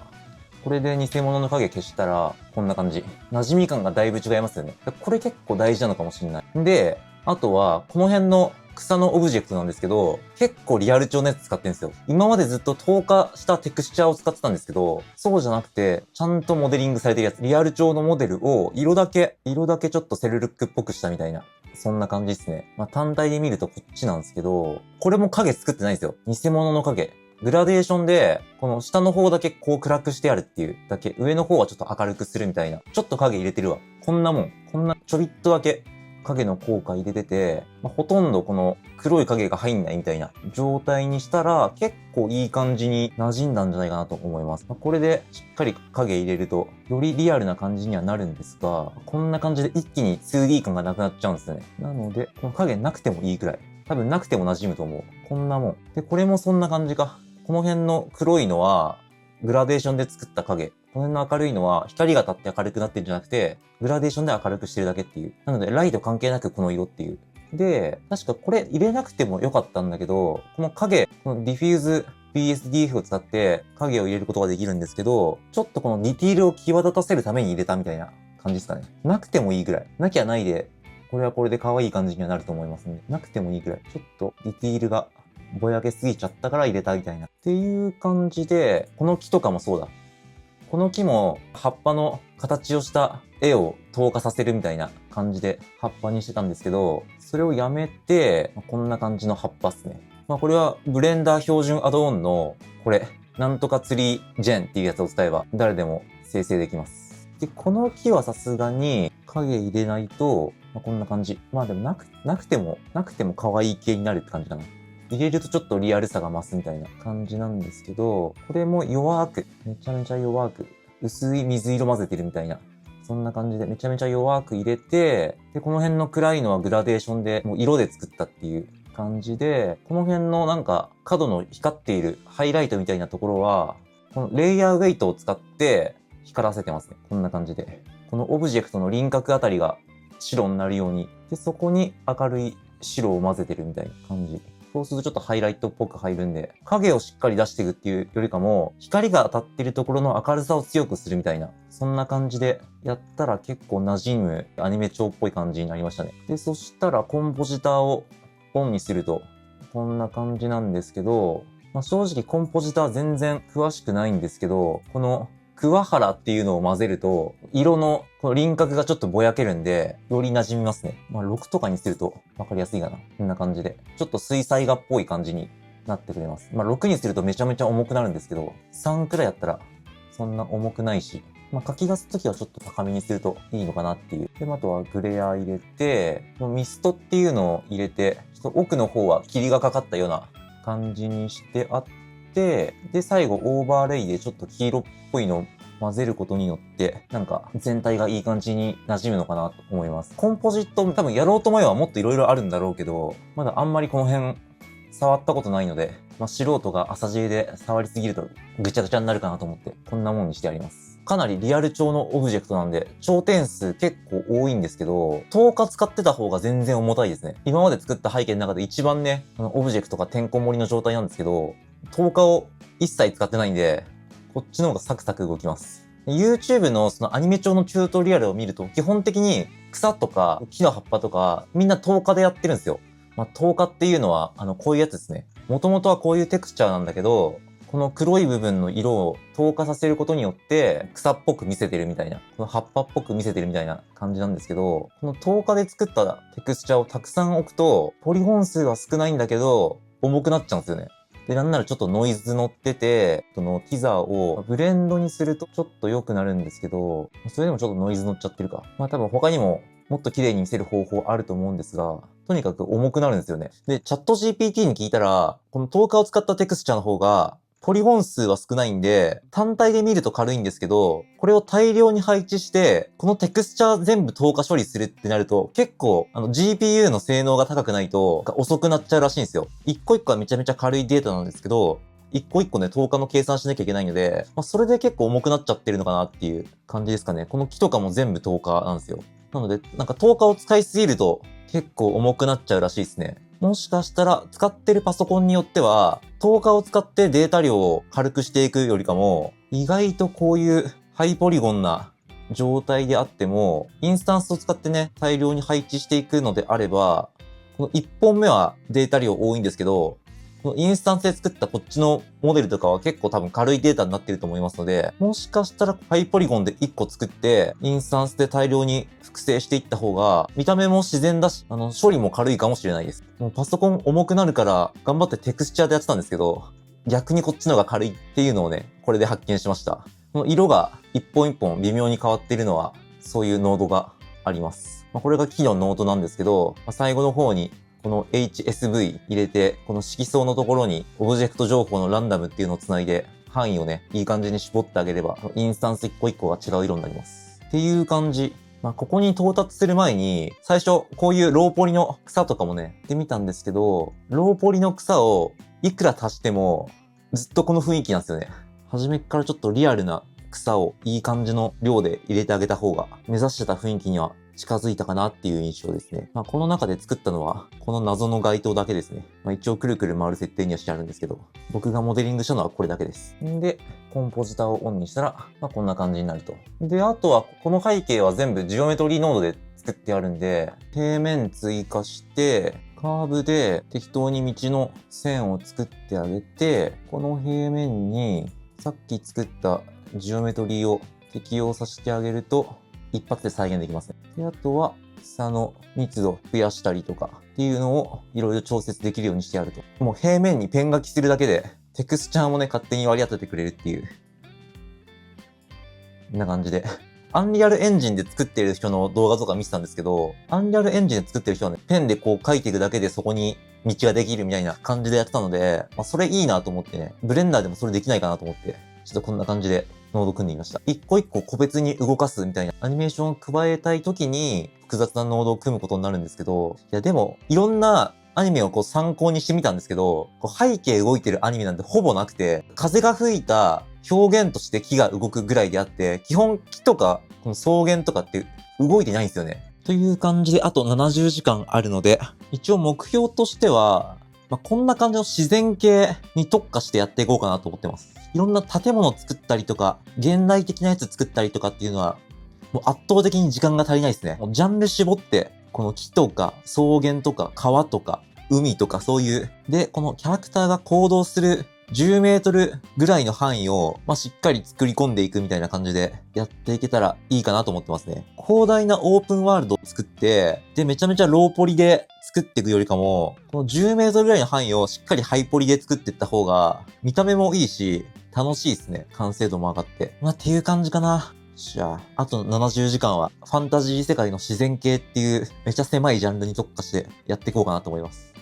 これで偽物の影消したら、こんな感じ。馴染み感がだいぶ違いますよね。これ結構大事なのかもしれない。で、あとは、この辺の草のオブジェクトなんですけど、結構リアル調のやつ使ってるんですよ。今までずっと透過したテクスチャーを使ってたんですけど、そうじゃなくて、ちゃんとモデリングされてるやつ。リアル調のモデルを色だけちょっとセルルックっぽくしたみたいな。そんな感じですね。単体で見るとこっちなんですけど、これも影作ってないんですよ。偽物の影。グラデーションで、この下の方だけこう暗くしてあるっていうだけ、上の方はちょっと明るくするみたいな。ちょっと影入れてるわ。こんなもん。こんなちょびっとだけ影の効果入れてて、ほとんどこの黒い影が入んないみたいな状態にしたら、結構いい感じに馴染んだんじゃないかなと思います。これでしっかり影入れると、よりリアルな感じにはなるんですが、こんな感じで一気に 2D 感がなくなっちゃうんですよね。なので、この影なくてもいいくらい。多分なくても馴染むと思う。こんなもん。で、これもそんな感じか。この辺の黒いのは、グラデーションで作った影。この辺の明るいのは、光が当たって明るくなってるんじゃなくて、グラデーションで明るくしてるだけっていう。なので、ライト関係なくこの色っていう。で、確かこれ入れなくてもよかったんだけど、この影、このディフューズ BSDF を使って影を入れることができるんですけど、ちょっとこのディティールを際立たせるために入れたみたいな感じですかね。なくてもいいぐらい。なきゃないで、これはこれで可愛い感じにはなると思いますね。なくてもいいぐらい。ちょっとディティールがぼやけすぎちゃったから入れたみたいな。っていう感じで、この木とかもそうだ。この木も葉っぱの形をした絵を透過させるみたいな感じで葉っぱにしてたんですけど、それをやめて、こんな感じの葉っぱっすね。これはブレンダー標準アドオンの、これ、なんとかツリージェンっていうやつを使えば誰でも生成できます。で、この木はさすがに影入れないと、こんな感じ。でもなくても可愛い系になるって感じかな。入れるとちょっとリアルさが増すみたいな感じなんですけど、これも弱く、めちゃめちゃ弱く、薄い水色混ぜてるみたいな。そんな感じでめちゃめちゃ弱く入れて、で、この辺の暗いのはグラデーションで、もう色で作ったっていう感じで、この辺のなんか角の光っているハイライトみたいなところは、このレイヤーウェイトを使って光らせてますね。こんな感じで。このオブジェクトの輪郭あたりが白になるように。で、そこに明るい白を混ぜてるみたいな感じ。そうするとちょっとハイライトっぽく入るんで、影をしっかり出していくっていうよりかも、光が当たってるところの明るさを強くするみたいな、そんな感じでやったら結構馴染むアニメ調っぽい感じになりましたね。で、そしたらコンポジターをオンにすると、こんな感じなんですけど、まあ、正直コンポジター全然詳しくないんですけど、この桑原っていうのを混ぜると、色のこの輪郭がちょっとぼやけるんで、より馴染みますね。まあ、6とかにするとわかりやすいかな。こんな感じで。ちょっと水彩画っぽい感じになってくれます。まあ、6にするとめちゃめちゃ重くなるんですけど、3くらいやったらそんな重くないし、まあ、書き出すときはちょっと高めにするといいのかなっていう。で、あとはグレア入れて、ミストっていうのを入れて、ちょっと奥の方は霧がかかったような感じにしてあって、で、最後オーバーレイでちょっと黄色っぽいのを混ぜることによって、なんか全体がいい感じに馴染むのかなと思います。コンポジット多分やろうと思えばもっと色々あるんだろうけど、まだあんまりこの辺触ったことないので、まあ、素人が朝知恵で触りすぎるとぐちゃぐちゃになるかなと思って、こんなもんにしてあります。かなりリアル調のオブジェクトなんで、頂点数結構多いんですけど、10日使ってた方が全然重たいですね。今まで作った背景の中で一番ね、オブジェクトがてんこ盛りの状態なんですけど、10日を一切使ってないんで、こっちの方がサクサク動きます。YouTube のそのアニメ調のチュートリアルを見ると、基本的に草とか木の葉っぱとか、みんな10日でやってるんですよ。まあ、10日っていうのは、こういうやつですね。もともとはこういうテクスチャーなんだけど、この黒い部分の色を透過させることによって草っぽく見せてるみたいな、この葉っぱっぽく見せてるみたいな感じなんですけど、この透過で作ったテクスチャーをたくさん置くと、ポリゴン数は少ないんだけど、重くなっちゃうんですよね。で、なんならちょっとノイズ乗ってて、そのティザーをブレンドにするとちょっと良くなるんですけど、それでもちょっとノイズ乗っちゃってるか。まあ多分他にももっと綺麗に見せる方法あると思うんですが、とにかく重くなるんですよね。で、チャット GPT に聞いたら、この透過を使ったテクスチャーの方が、ポリゴン数は少ないんで、単体で見ると軽いんですけど、これを大量に配置して、このテクスチャー全部透過処理するってなると、結構、GPU の性能が高くないと、遅くなっちゃうらしいんですよ。一個一個はめちゃめちゃ軽いデータなんですけど、一個一個ね、透過の計算しなきゃいけないので、まあ、それで結構重くなっちゃってるのかなっていう感じですかね。この木とかも全部透過なんですよ。なので、なんか透過を使いすぎると結構重くなっちゃうらしいですね。もしかしたら使ってるパソコンによっては、透過を使ってデータ量を軽くしていくよりかも、意外とこういうハイポリゴンな状態であっても、インスタンスを使ってね、大量に配置していくのであれば、この1本目はデータ量多いんですけど、このインスタンスで作ったこっちのモデルとかは結構多分軽いデータになってると思いますので、もしかしたらハイポリゴンで1個作って、インスタンスで大量に複製していった方が、見た目も自然だし、処理も軽いかもしれないです。もうパソコン重くなるから、頑張ってテクスチャーでやってたんですけど、逆にこっちの方が軽いっていうのをね、これで発見しました。この色が一本一本微妙に変わっているのは、そういうノードがあります。これが木のノードなんですけど、最後の方にこの HSV 入れて、この色相のところにオブジェクト情報のランダムっていうのをつないで、範囲をね、いい感じに絞ってあげれば、インスタンス一個一個が違う色になります。っていう感じ。ここに到達する前に、最初、こういうローポリの草とかもね、やってみたんですけど、ローポリの草をいくら足しても、ずっとこの雰囲気なんですよね。初めからちょっとリアルな草をいい感じの量で入れてあげた方が、目指してた雰囲気には近づいたかなっていう印象ですね。この中で作ったのは、この謎の街灯だけですね。一応くるくる回る設定にはしてあるんですけど、僕がモデリングしたのはこれだけです。で、コンポジターをオンにしたら、こんな感じになると。で、あとは、この背景は全部ジオメトリーノードで作ってあるんで、平面追加して、カーブで適当に道の線を作ってあげて、この平面にさっき作ったジオメトリーを適用させてあげると、一発で再現できますね。で、あとは、草の密度増やしたりとかっていうのをいろいろ調節できるようにしてやると。もう平面にペン書きするだけで、テクスチャーもね、勝手に割り当ててくれるっていう。こんな感じで。アンリアルエンジンで作ってる人の動画とか見てたんですけど、アンリアルエンジンで作ってる人はね、ペンでこう書いていくだけでそこに道ができるみたいな感じでやってたので、それいいなと思ってね、ブレンダーでもそれできないかなと思って、ちょっとこんな感じでノード組んでみました。一個一個個別に動かすみたいなアニメーションを加えたい時に複雑なノードを組むことになるんですけど、いやでもいろんなアニメをこう参考にしてみたんですけど、背景動いてるアニメなんてほぼなくて、風が吹いた表現として木が動くぐらいであって、基本木とかこの草原とかって動いてないんですよね。という感じであと70時間あるので、一応目標としては、こんな感じの自然系に特化してやっていこうかなと思ってます。いろんな建物作ったりとか、現代的なやつ作ったりとかっていうのは、もう圧倒的に時間が足りないですね。もうジャンル絞って、この木とか草原とか川とか海とかそういう。で、このキャラクターが行動する10メートルぐらいの範囲を、しっかり作り込んでいくみたいな感じでやっていけたらいいかなと思ってますね。広大なオープンワールドを作って、で、めちゃめちゃローポリで作っていくよりかも、この10メートルぐらいの範囲をしっかりハイポリで作っていった方が、見た目もいいし、楽しいですね。完成度も上がって。っていう感じかな。じゃあと70時間はファンタジー世界の自然系っていうめちゃ狭いジャンルに特化してやっていこうかなと思います。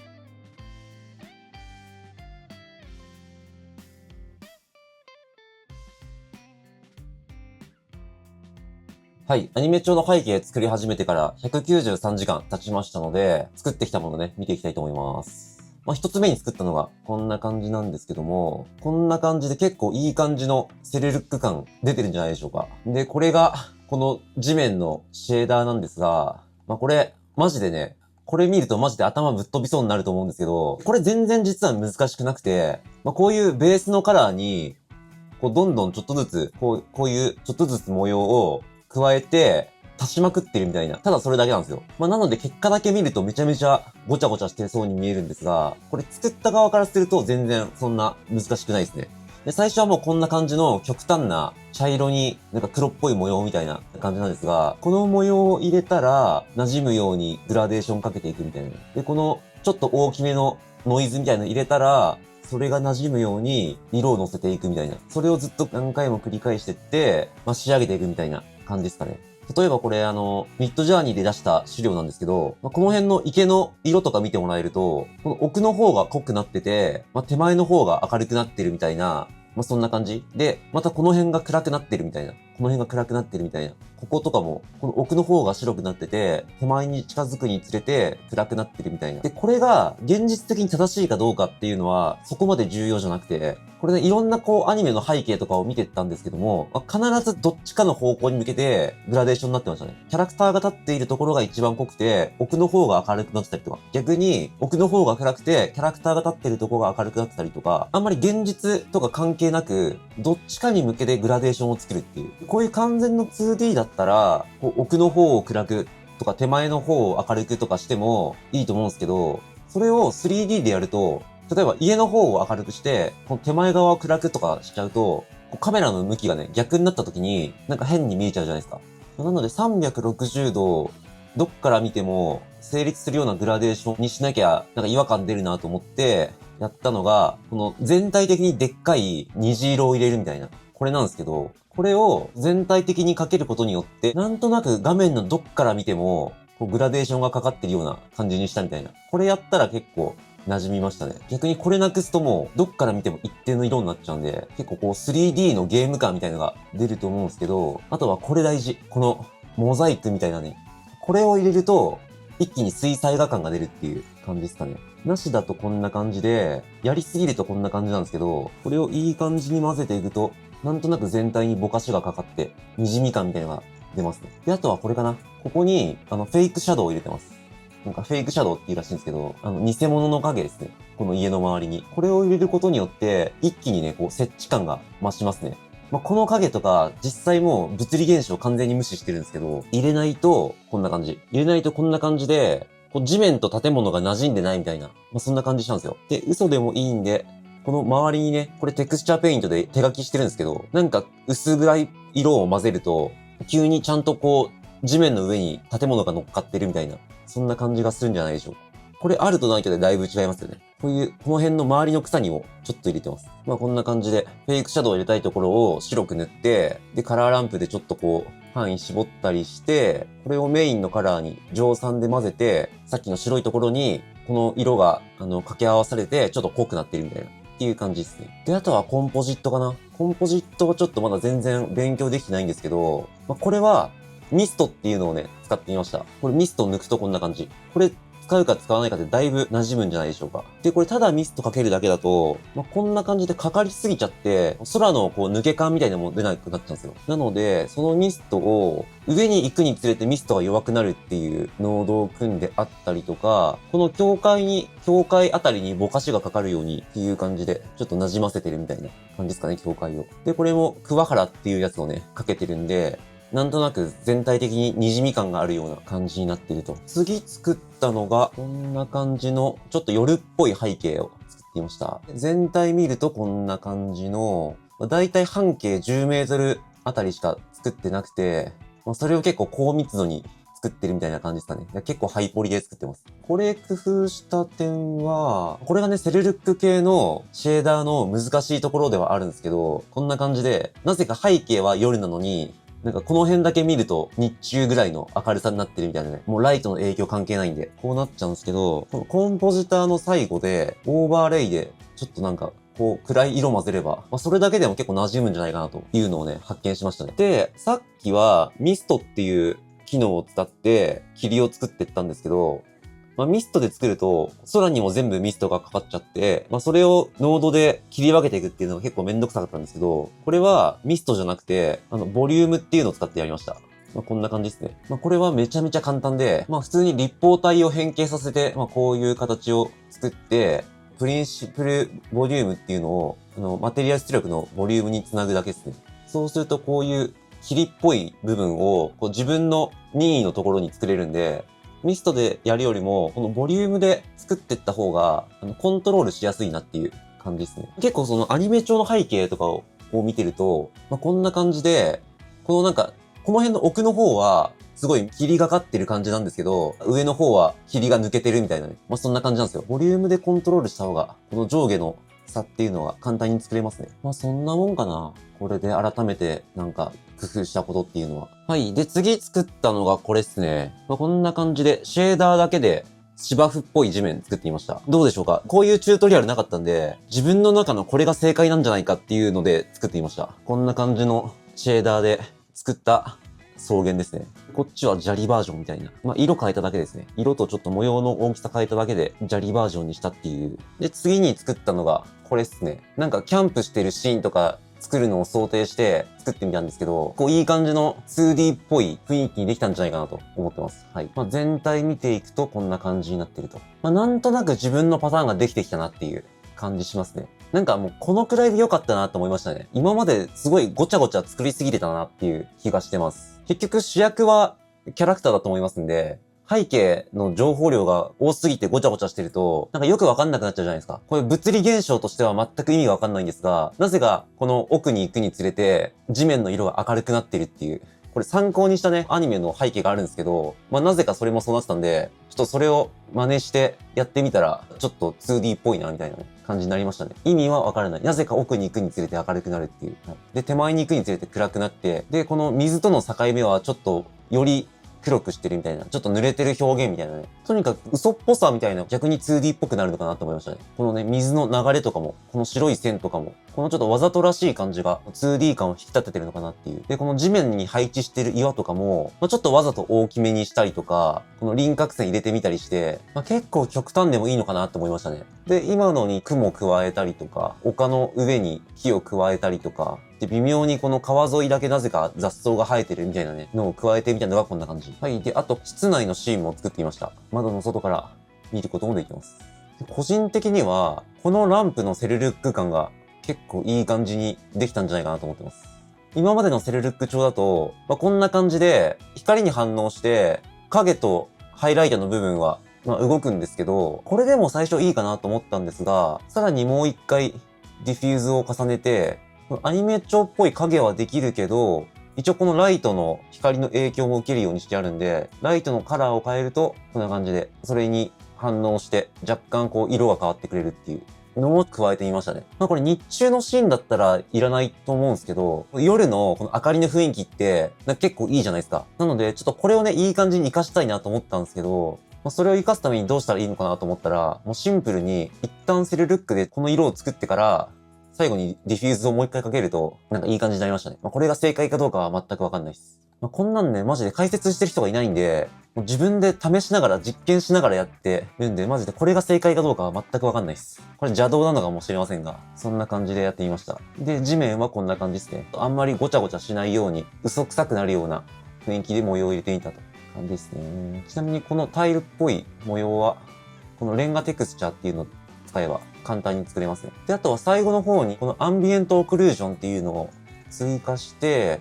はい。アニメ調の背景作り始めてから193時間経ちましたので、作ってきたものね、見ていきたいと思います。一つ目に作ったのがこんな感じなんですけども、こんな感じで結構いい感じのセレルック感出てるんじゃないでしょうか。で、これがこの地面のシェーダーなんですが、これマジでね、これ見るとマジで頭ぶっ飛びそうになると思うんですけど、これ全然実は難しくなくて、こういうベースのカラーに、どんどんちょっとずつ、こういうちょっとずつ模様を加えて、足しまくってるみたいな。ただそれだけなんですよ。なので結果だけ見るとめちゃめちゃごちゃごちゃしてそうに見えるんですが、これ作った側からすると全然そんな難しくないですね。で、最初はもうこんな感じの極端な茶色になんか黒っぽい模様みたいな感じなんですが、この模様を入れたら馴染むようにグラデーションかけていくみたいな。で、このちょっと大きめのノイズみたいなの入れたら、それが馴染むように色を乗せていくみたいな。それをずっと何回も繰り返してって、仕上げていくみたいな感じですかね。例えばこれミッドジャーニーで出した資料なんですけど、この辺の池の色とか見てもらえると、この奥の方が濃くなってて、手前の方が明るくなってるみたいな、そんな感じで、またこの辺が暗くなってるみたいな。この辺が暗くなってるみたいな。こことかも、この奥の方が白くなってて、手前に近づくにつれて暗くなってるみたいな。で、これが現実的に正しいかどうかっていうのは、そこまで重要じゃなくて、これね、いろんなアニメの背景とかを見てったんですけども、必ずどっちかの方向に向けてグラデーションになってましたね。キャラクターが立っているところが一番濃くて、奥の方が明るくなってたりとか、逆に奥の方が暗くて、キャラクターが立っているところが明るくなってたりとか、あんまり現実とか関係なく、どっちかに向けてグラデーションを作るっていう。こういう完全の 2D だったら、奥の方を暗くとか手前の方を明るくとかしてもいいと思うんですけど、それを 3D でやると、例えば家の方を明るくして、この手前側を暗くとかしちゃうと、カメラの向きがね、逆になった時に、なんか変に見えちゃうじゃないですか。なので360度、どっから見ても成立するようなグラデーションにしなきゃ、なんか違和感出るなと思って、やったのが、この全体的にでっかい虹色を入れるみたいな。これなんですけど、これを全体的にかけることによって、なんとなく画面のどっから見ても、グラデーションがかかってるような感じにしたみたいな。これやったら結構、馴染みましたね。逆にこれなくすともう、どっから見ても一定の色になっちゃうんで、結構3D のゲーム感みたいなのが出ると思うんですけど、あとはこれ大事。このモザイクみたいなね。これを入れると、一気に水彩画感が出るっていう感じですかね。なしだとこんな感じで、やりすぎるとこんな感じなんですけど、これをいい感じに混ぜていくと、なんとなく全体にぼかしがかかって、滲み感みたいなのが出ますね。で、あとはこれかな。ここに、フェイクシャドウを入れてます。なんかフェイクシャドウっていうらしいんですけど、偽物の影ですね。この家の周りに。これを入れることによって、一気にね、接地感が増しますね。この影とか、実際もう物理現象を完全に無視してるんですけど、入れないと、こんな感じ。入れないとこんな感じで、地面と建物が馴染んでないみたいな、そんな感じしたんですよ。で、嘘でもいいんで、この周りにね、これテクスチャーペイントで手書きしてるんですけど、なんか薄暗い色を混ぜると、急にちゃんと地面の上に建物が乗っかってるみたいな、そんな感じがするんじゃないでしょうか。これあるとないとでだいぶ違いますよね。この辺の周りの草にもちょっと入れてます。こんな感じで、フェイクシャドウを入れたいところを白く塗って、で、カラーランプでちょっと範囲絞ったりして、これをメインのカラーに蒸散で混ぜて、さっきの白いところに、この色が、掛け合わされて、ちょっと濃くなってるみたいな。っていう感じですね。で、あとはコンポジットかな。コンポジットはちょっとまだ全然勉強できてないんですけど、これは、ミストっていうのをね、使ってみました。これミストを抜くとこんな感じ。これ使うか使わないかでだいぶ馴染むんじゃないでしょうか。で、これただミストかけるだけだと、こんな感じでかかりすぎちゃって、空の抜け感みたいなのも出なくなっちゃうんですよ。なので、そのミストを上に行くにつれてミストが弱くなるっていうノードを組んであったりとか、この境界あたりにぼかしがかかるようにっていう感じで、ちょっと馴染ませてるみたいな感じですかね、境界を。で、これも桑原っていうやつをね、かけてるんで、なんとなく全体的に滲み感があるような感じになっていると。次作ったのが、こんな感じの、ちょっと夜っぽい背景を作っていました。全体見るとこんな感じの、だいたい半径10メートルあたりしか作ってなくて、それを結構高密度に作ってるみたいな感じですかね。結構ハイポリで作ってます。これ工夫した点は、これがね、セルルック系のシェーダーの難しいところではあるんですけど、こんな感じで、なぜか背景は夜なのに、なんかこの辺だけ見ると日中ぐらいの明るさになってるみたいなね。もうライトの影響関係ないんで、こうなっちゃうんですけど、このコンポジターの最後で、オーバーレイで、ちょっとなんか、こう、暗い色混ぜれば、それだけでも結構馴染むんじゃないかなというのをね、発見しましたね。で、さっきはミストっていう機能を使って霧を作っていったんですけど、ミストで作ると、空にも全部ミストがかかっちゃって、それをノードで切り分けていくっていうのが結構めんどくさかったんですけど、これはミストじゃなくて、ボリュームっていうのを使ってやりました。こんな感じですね。これはめちゃめちゃ簡単で、普通に立方体を変形させて、こういう形を作って、プリンシプルボリュームっていうのを、マテリアル出力のボリュームにつなぐだけですね。そうするとこういう霧っぽい部分をこう自分の任意のところに作れるんで、ミストでやるよりも、このボリュームで作っていった方が、コントロールしやすいなっていう感じですね。結構そのアニメ調の背景とかを見てると、こんな感じで、このなんか、この辺の奥の方は、すごい霧がかってる感じなんですけど、上の方は霧が抜けてるみたいなね。そんな感じなんですよ。ボリュームでコントロールした方が、この上下の差っていうのは簡単に作れますね。そんなもんかな。これで改めてなんか工夫したことっていうのは。はい。で、次作ったのがこれっすね。こんな感じでシェーダーだけで芝生っぽい地面作ってみました。どうでしょうか？こういうチュートリアルなかったんで、自分の中のこれが正解なんじゃないかっていうので作ってみました。こんな感じのシェーダーで作った草原ですね。こっちは砂利バージョンみたいな。色変えただけですね。色とちょっと模様の大きさ変えただけで砂利バージョンにしたっていう。で、次に作ったのがこれっすね。なんかキャンプしてるシーンとか作るのを想定して作ってみたんですけど、こういい感じの 2D っぽい雰囲気にできたんじゃないかなと思ってます。はい。全体見ていくとこんな感じになってると。なんとなく自分のパターンができてきたなっていう感じしますね。なんかもうこのくらいで良かったなと思いましたね。今まですごいごちゃごちゃ作りすぎてたなっていう気がしてます。結局主役はキャラクターだと思いますんで、背景の情報量が多すぎてごちゃごちゃしてると、なんかよくわかんなくなっちゃうじゃないですか。これ物理現象としては全く意味がわかんないんですが、なぜかこの奥に行くにつれて地面の色が明るくなってるっていう。これ参考にしたね、アニメの背景があるんですけど、なぜかそれもそうなってたんで、ちょっとそれを真似してやってみたら、ちょっと 2D っぽいな、みたいなね、感じになりましたね。意味はわからない。なぜか奥に行くにつれて明るくなるっていう。はい、で、手前に行くにつれて暗くなって、で、この水との境目はちょっと、より黒くしてるみたいな、ちょっと濡れてる表現みたいなね。とにかく嘘っぽさみたいな逆に 2D っぽくなるのかなと思いましたね。このね、水の流れとかも、この白い線とかも、このちょっとわざとらしい感じが 2D 感を引き立ててるのかなっていう。で、この地面に配置してる岩とかも、ちょっとわざと大きめにしたりとか、この輪郭線入れてみたりして、結構極端でもいいのかなと思いましたね。で、今のに雲加えたりとか、丘の上に木を加えたりとか、で、微妙にこの川沿いだけなぜか雑草が生えてるみたいなね、のを加えてみたのがこんな感じ。はい。で、あと、室内のシーンも作ってみました。窓の外から見ることもできます。個人的には、このランプのセルルック感が結構いい感じにできたんじゃないかなと思ってます。今までのセルルック調だと、こんな感じで、光に反応して、影とハイライトの部分は、動くんですけど、これでも最初いいかなと思ったんですが、さらにもう一回ディフューズを重ねて、アニメ調っぽい影はできるけど、一応このライトの光の影響も受けるようにしてあるんで、ライトのカラーを変えると、こんな感じで、それに反応して、若干こう色が変わってくれるっていうのを加えてみましたね。これ日中のシーンだったらいらないと思うんですけど、夜のこの明かりの雰囲気って結構いいじゃないですか。なので、ちょっとこれをね、いい感じに活かしたいなと思ったんですけど、それを活かすためにどうしたらいいのかなと思ったら、もうシンプルに一旦セルルックでこの色を作ってから、最後にディフューズをもう一回かけると、なんかいい感じになりましたね。これが正解かどうかは全くわかんないです。こんなんね、マジで解説してる人がいないんで、もう自分で試しながら、実験しながらやってるんで、マジでこれが正解かどうかは全くわかんないです。これ邪道なのかもしれませんが、そんな感じでやってみました。で、地面はこんな感じですね。あんまりごちゃごちゃしないように、嘘くさくなるような雰囲気で模様を入れてみたと感じですね。ちなみにこのタイルっぽい模様は、このレンガテクスチャーっていうのを使えば簡単に作れますね。で、あとは最後の方にこのアンビエントオクルージョンっていうのを追加して、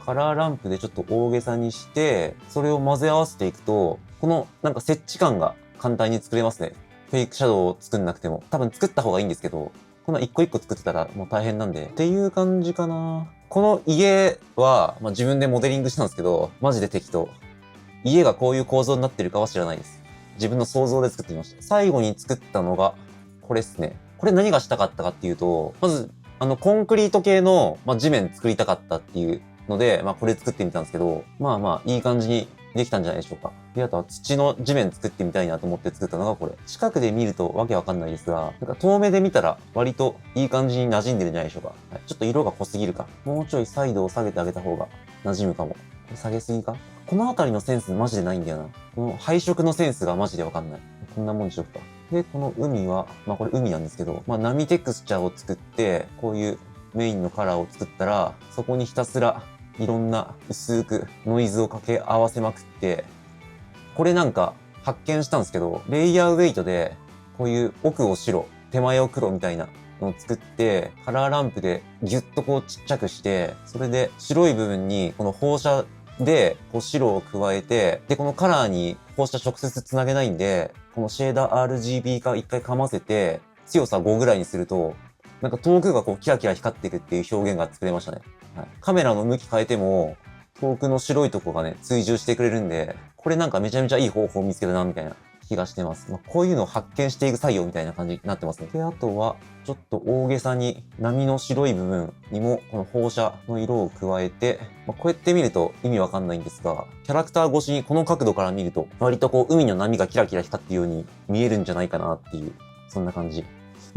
カラーランプでちょっと大げさにして、それを混ぜ合わせていくと、このなんか接地感が簡単に作れますね。フェイクシャドウを作んなくても。多分作った方がいいんですけど、この一個一個作ってたらもう大変なんで。っていう感じかな。この家は、自分でモデリングしたんですけど、マジで適当。家がこういう構造になってるかは知らないです。自分の想像で作ってみました。最後に作ったのが、これっすね。これ何がしたかったかっていうと、まず、コンクリート系の、地面作りたかったっていうので、これ作ってみたんですけど、いい感じにできたんじゃないでしょうか。で、あとは土の地面作ってみたいなと思って作ったのがこれ。近くで見るとわけわかんないですが、なんか遠目で見たら割といい感じに馴染んでるんじゃないでしょうか。はい、ちょっと色が濃すぎるか。もうちょいサイドを下げてあげた方が馴染むかも。下げすぎか。この辺りのセンスマジでないんだよな。この配色のセンスがマジでわかんない。こんなもんにしよくか。で、この海は、これ海なんですけど、波テクスチャーを作って、こういうメインのカラーを作ったら、そこにひたすらいろんな薄くノイズを掛け合わせまくって、これなんか発見したんですけど、レイヤーウェイトで、こういう奥を白、手前を黒みたいなのを作って、カラーランプでギュッとこうちっちゃくして、それで白い部分にこの放射でこう白を加えて、で、このカラーに放射直接つなげないんで、このシェーダー RGB 化一回かませて、強さ5ぐらいにすると、なんか遠くがこうキラキラ光ってるっていう表現が作れましたね。はい、カメラの向き変えても、遠くの白いとこがね、追従してくれるんで、これなんかめちゃめちゃいい方法を見つけたな、みたいな気がしてます。こういうのを発見していく作業みたいな感じになってますね。で、あとは、ちょっと大げさに波の白い部分にもこの放射の色を加えて、こうやって見ると意味わかんないんですが、キャラクター越しにこの角度から見ると、割とこう海の波がキラキラ光ってるように見えるんじゃないかなっていう、そんな感じ。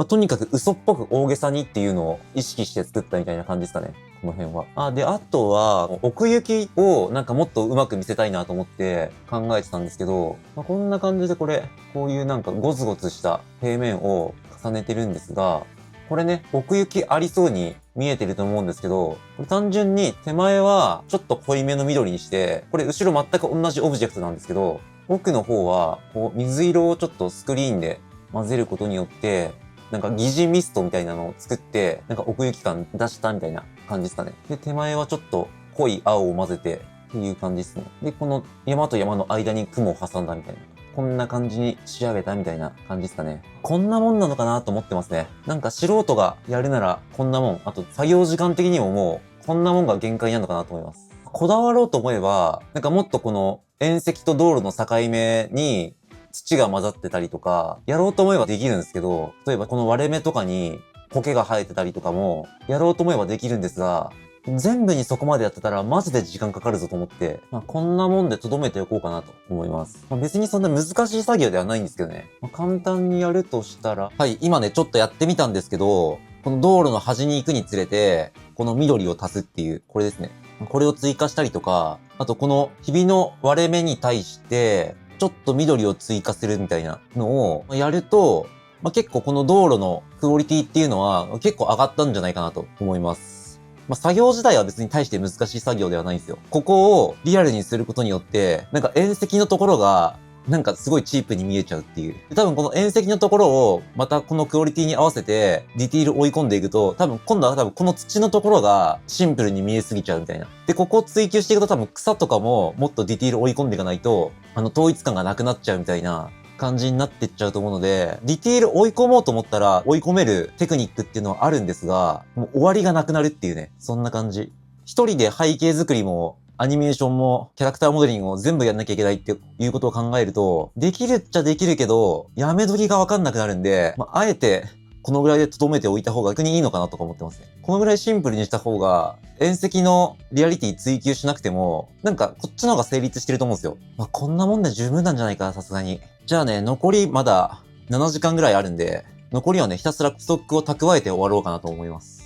とにかく嘘っぽく大げさにっていうのを意識して作ったみたいな感じですかね。この辺は。で、あとは、奥行きをなんかもっと上手く見せたいなと思って考えてたんですけど、こんな感じでこういうなんかゴツゴツした平面を重ねてるんですが、これね、奥行きありそうに見えてると思うんですけど、これ単純に手前はちょっと濃いめの緑にして、これ後ろ全く同じオブジェクトなんですけど、奥の方はこう水色をちょっとスクリーンで混ぜることによって、なんか疑似ミストみたいなのを作って、なんか奥行き感出したみたいな感じですかね。で、手前はちょっと濃い青を混ぜてっていう感じですね。で、この山と山の間に雲を挟んだみたいな。こんな感じに仕上げたみたいな感じですかね。こんなもんなのかなと思ってますね。なんか素人がやるならこんなもん。あと作業時間的にももうこんなもんが限界なのかなと思います。こだわろうと思えば、なんかもっとこの縁石と道路の境目に土が混ざってたりとか、やろうと思えばできるんですけど、例えばこの割れ目とかに苔が生えてたりとかも、やろうと思えばできるんですが、全部にそこまでやってたらマジで時間かかるぞと思って、こんなもんで留めておこうかなと思います。別にそんな難しい作業ではないんですけどね。簡単にやるとしたら、はい、今ね、ちょっとやってみたんですけど、この道路の端に行くにつれて、この緑を足すっていう、これですね。これを追加したりとか、あとこのひびの割れ目に対して、ちょっと緑を追加するみたいなのをやると、結構この道路のクオリティっていうのは結構上がったんじゃないかなと思います。作業自体は別に大して難しい作業ではないんですよ。ここをリアルにすることによって、なんか縁石のところがなんかすごいチープに見えちゃうっていう。多分この縁石のところをまたこのクオリティに合わせてディティール追い込んでいくと、今度はこの土のところがシンプルに見えすぎちゃうみたいな。で、ここを追求していくと多分草とかももっとディティール追い込んでいかないと、統一感がなくなっちゃうみたいな感じになってっちゃうと思うので、ディティール追い込もうと思ったら追い込めるテクニックっていうのはあるんですが、もう終わりがなくなるっていうね、そんな感じ。一人で背景作りもアニメーションもキャラクターモデリングを全部やんなきゃいけないっていうことを考えると、できるっちゃできるけど、やめ時がわかんなくなるんで、あえてこのぐらいで留めておいた方が逆にいいのかなとか思ってますね。このぐらいシンプルにした方が、縁石のリアリティ追求しなくても、なんかこっちの方が成立してると思うんですよ。こんなもんで十分なんじゃないかな、さすがに。じゃあね、残りまだ7時間ぐらいあるんで、残りはね、ひたすらストックを蓄えて終わろうかなと思います。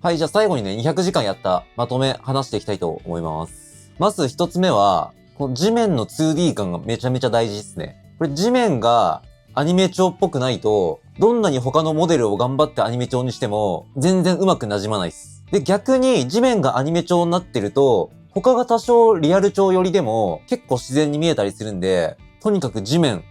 はい、じゃあ最後にね、200時間やったまとめ話していきたいと思います。まず一つ目は、この地面の 2D 感がめちゃめちゃ大事ですね。これ地面がアニメ調っぽくないと、どんなに他のモデルを頑張ってアニメ調にしても、全然うまく馴染まないです。で、逆に地面がアニメ調になってると、他が多少リアル調寄りでも結構自然に見えたりするんで、とにかく地面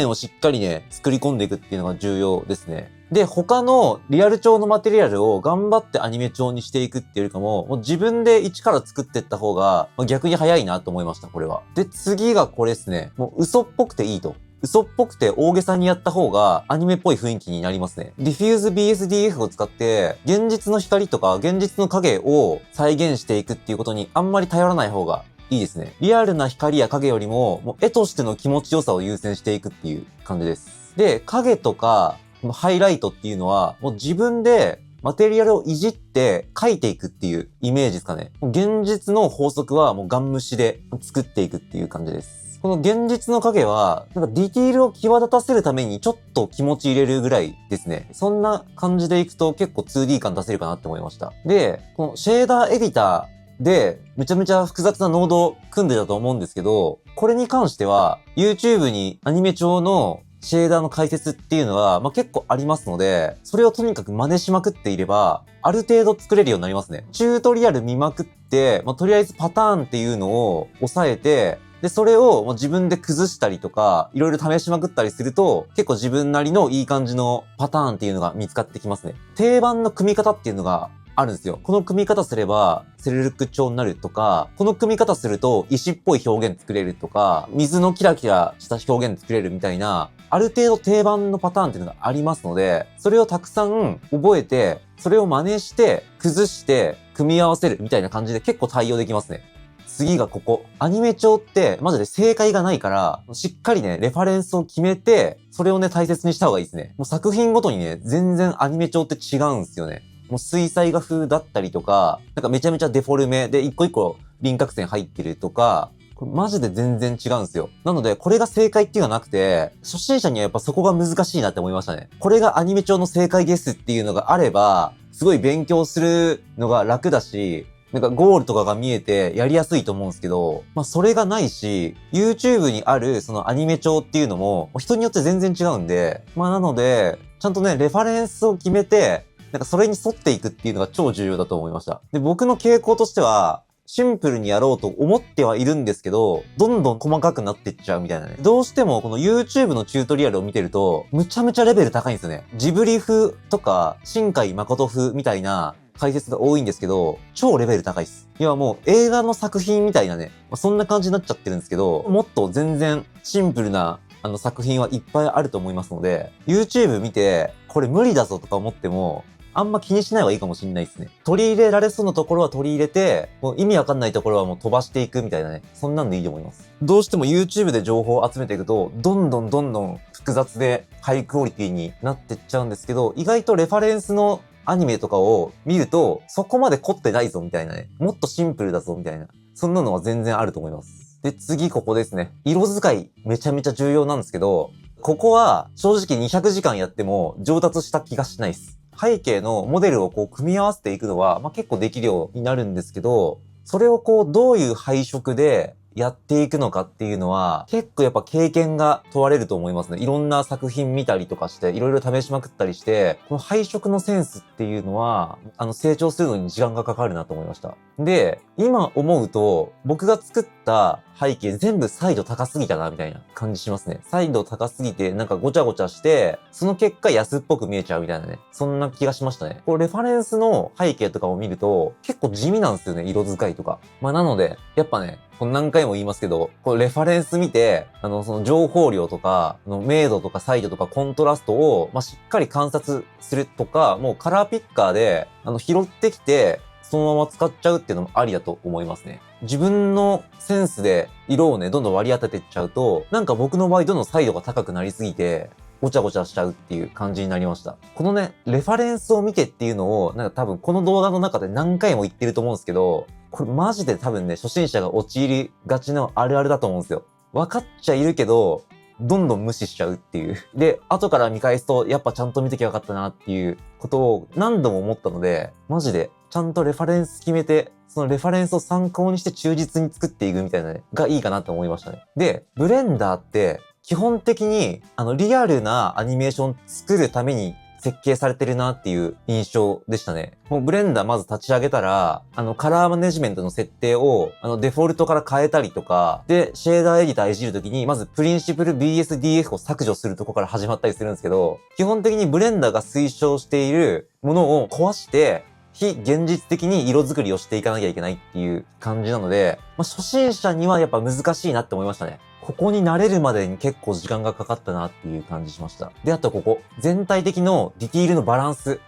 をしっかりね、作り込んでいくっていうのが重要ですね。で、他のリアル調のマテリアルを頑張ってアニメ調にしていくっていうよりかも、もう自分で一から作っていった方が、逆に早いなと思いました、これは。で、次がこれですね。もう嘘っぽくていいと。嘘っぽくて大げさにやった方がアニメっぽい雰囲気になりますね。ディフューズ BSDF を使って現実の光とか現実の影を再現していくっていうことにあんまり頼らない方がいいですね。リアルな光や影よりも、もう絵としての気持ちよさを優先していくっていう感じです。で、影とかハイライトっていうのはもう自分でマテリアルをいじって描いていくっていうイメージですかね。現実の法則はもうガン無視で作っていくっていう感じです。この現実の影は、なんかディティールを際立たせるためにちょっと気持ち入れるぐらいですね。そんな感じでいくと結構 2D 感出せるかなって思いました。で、このシェーダーエディターでめちゃめちゃ複雑なノードを組んでたと思うんですけど、これに関しては YouTube にアニメ調のシェーダーの解説っていうのは、結構ありますので、それをとにかく真似しまくっていれば、ある程度作れるようになりますね。チュートリアル見まくって、とりあえずパターンっていうのを押さえて、で、それを自分で崩したりとか、いろいろ試しまくったりすると、結構自分なりのいい感じのパターンっていうのが見つかってきますね。定番の組み方っていうのがあるんですよ。この組み方すればセルルック調になるとか、この組み方すると石っぽい表現作れるとか、水のキラキラした表現作れるみたいな、ある程度定番のパターンっていうのがありますので、それをたくさん覚えて、それを真似して、崩して、組み合わせるみたいな感じで結構対応できますね。次がここ。アニメ調ってマジで正解がないから、しっかりね、レファレンスを決めて、それをね、大切にした方がいいですね。もう作品ごとにね、全然アニメ調って違うんですよね。もう水彩画風だったりとか、なんかめちゃめちゃデフォルメで一個一個輪郭線入ってるとか、これマジで全然違うんですよ。なので、これが正解っていうのがなくて、初心者にはやっぱそこが難しいなって思いましたね。これがアニメ調の正解ですっていうのがあれば、すごい勉強するのが楽だし、なんかゴールとかが見えてやりやすいと思うんですけど、それがないし、YouTube にあるそのアニメ調っていうのも人によって全然違うんで、なので、ちゃんとね、レファレンスを決めて、なんかそれに沿っていくっていうのが超重要だと思いました。で、僕の傾向としては、シンプルにやろうと思ってはいるんですけど、どんどん細かくなっていっちゃうみたいなね。どうしてもこの YouTube のチュートリアルを見てると、むちゃむちゃレベル高いんですよね。ジブリ風とか、新海誠風みたいな解説が多いんですけど、超レベル高いです。いやもう映画の作品みたいなね、そんな感じになっちゃってるんですけど、もっと全然シンプルな作品はいっぱいあると思いますので、YouTube 見て、これ無理だぞとか思っても、あんま気にしない方がいいかもしれないですね。取り入れられそうなところは取り入れて、もう意味わかんないところはもう飛ばしていくみたいなね。そんなんでいいと思います。どうしても YouTube で情報を集めていくと、どんどん複雑でハイクオリティになってっちゃうんですけど、意外とレファレンスのアニメとかを見ると、そこまで凝ってないぞみたいなね。もっとシンプルだぞみたいな。そんなのは全然あると思います。で、次ここですね。色使いめちゃめちゃ重要なんですけど、ここは正直200時間やっても上達した気がしないです。背景のモデルを組み合わせていくのは、結構できるようになるんですけど、それをどういう配色でやっていくのかっていうのは、結構やっぱ経験が問われると思いますね。いろんな作品見たりとかして、いろいろ試しまくったりして、この配色のセンスっていうのは、成長するのに時間がかかるなと思いました。で、今思うと、僕が作った背景全部サイド高すぎたなみたいな感じしますね。サイド高すぎてなんかごちゃごちゃして、その結果安っぽく見えちゃうみたいなね。そんな気がしましたね。これレファレンスの背景とかを見ると結構地味なんですよね。色使いとか。なので、やっぱね、何回も言いますけど、これレファレンス見て、その情報量とか、明度とかサイドとかコントラストを、しっかり観察するとか、もうカラーピッカーで、拾ってきて、そのまま使っちゃうっていうのもありだと思いますね。自分のセンスで色をね、どんどん割り当てていっちゃうと、なんか僕の場合どんどんサイドが高くなりすぎて、ごちゃごちゃしちゃうっていう感じになりました。このね、レファレンスを見てっていうのを、なんか多分この動画の中で何回も言ってると思うんですけど、これマジで多分ね、初心者が陥りがちなあるあるだと思うんですよ。分かっちゃいるけど、どんどん無視しちゃうっていう。で、後から見返すと、やっぱちゃんと見ときゃよかったなっていうことを何度も思ったので、マジでちゃんとレファレンス決めて、そのレファレンスを参考にして忠実に作っていくみたいなね、がいいかなと思いましたね。で、ブレンダーって基本的にリアルなアニメーション作るために設計されてるなっていう印象でしたね。もうブレンダーまず立ち上げたら、カラーマネジメントの設定を、デフォルトから変えたりとか、で、シェーダーエディターいじるときに、まずプリンシプル BSDF を削除するとこから始まったりするんですけど、基本的にブレンダーが推奨しているものを壊して、非現実的に色作りをしていかなきゃいけないっていう感じなので、初心者にはやっぱ難しいなって思いましたね。ここに慣れるまでに結構時間がかかったなっていう感じしました。で、あとここ。全体的のディティールのバランス。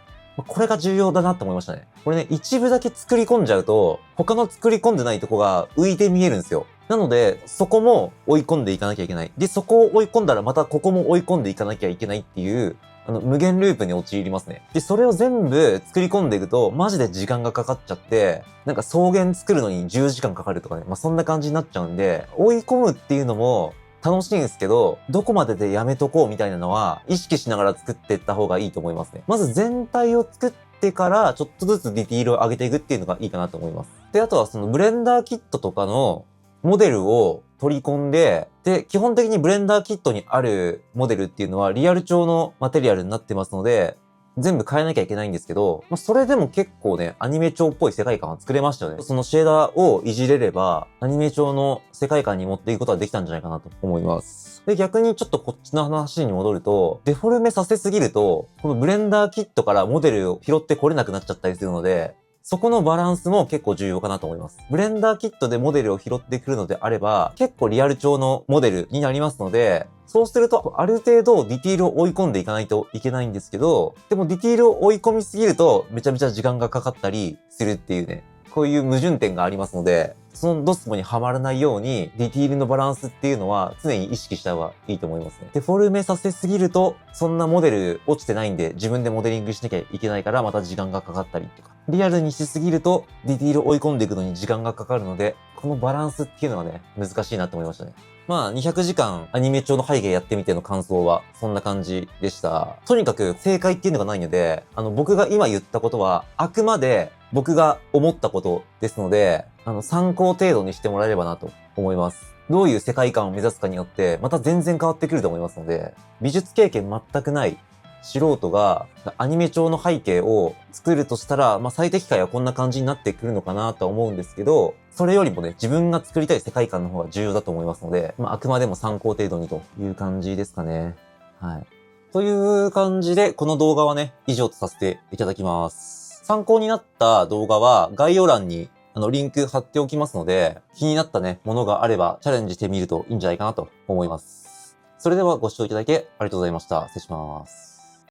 これが重要だなって思いましたね。これね、一部だけ作り込んじゃうと、他の作り込んでないとこが浮いて見えるんですよ。なので、そこも追い込んでいかなきゃいけない。で、そこを追い込んだらまたここも追い込んでいかなきゃいけないっていう、無限ループに陥りますね。で、それを全部作り込んでいくと、マジで時間がかかっちゃって、なんか草原作るのに10時間かかるとかね、そんな感じになっちゃうんで、追い込むっていうのも楽しいんですけど、どこまででやめとこうみたいなのは、意識しながら作っていった方がいいと思いますね。まず全体を作ってから、ちょっとずつディティールを上げていくっていうのがいいかなと思います。で、あとはそのブレンダーキットとかのモデルを取り込んで、で、基本的にブレンダーキットにあるモデルっていうのはリアル調のマテリアルになってますので、全部変えなきゃいけないんですけど、それでも結構ね、アニメ調っぽい世界観は作れましたよね。そのシェーダーをいじれれば、アニメ調の世界観に持っていくことができたんじゃないかなと思います。で、逆にちょっとこっちの話に戻ると、デフォルメさせすぎると、このブレンダーキットからモデルを拾ってこれなくなっちゃったりするので、そこのバランスも結構重要かなと思います。ブレンダーキットでモデルを拾ってくるのであれば、結構リアル調のモデルになりますので、そうすると、ある程度ディティールを追い込んでいかないといけないんですけど、でもディティールを追い込みすぎると、めちゃめちゃ時間がかかったりするっていうね、こういう矛盾点がありますので、そのドスモにはまらないように、ディティールのバランスっていうのは常に意識した方がいいと思いますね。デフォルメさせすぎると、そんなモデル落ちてないんで、自分でモデリングしなきゃいけないから、また時間がかかったりとか。リアルにしすぎると、ディティールを追い込んでいくのに時間がかかるので、このバランスっていうのはね、難しいなと思いましたね。200時間アニメ調の背景やってみての感想はそんな感じでした。とにかく正解っていうのがないので、僕が今言ったことはあくまで僕が思ったことですので、参考程度にしてもらえればなと思います。どういう世界観を目指すかによってまた全然変わってくると思いますので、美術経験全くない素人がアニメ調の背景を作るとしたら、最適解はこんな感じになってくるのかなとは思うんですけど、それよりもね、自分が作りたい世界観の方が重要だと思いますので、あくまでも参考程度にという感じですかね。はい。という感じで、この動画はね、以上とさせていただきます。参考になった動画は概要欄にリンク貼っておきますので、気になったね、ものがあればチャレンジしてみるといいんじゃないかなと思います。それではご視聴いただきありがとうございました。失礼します。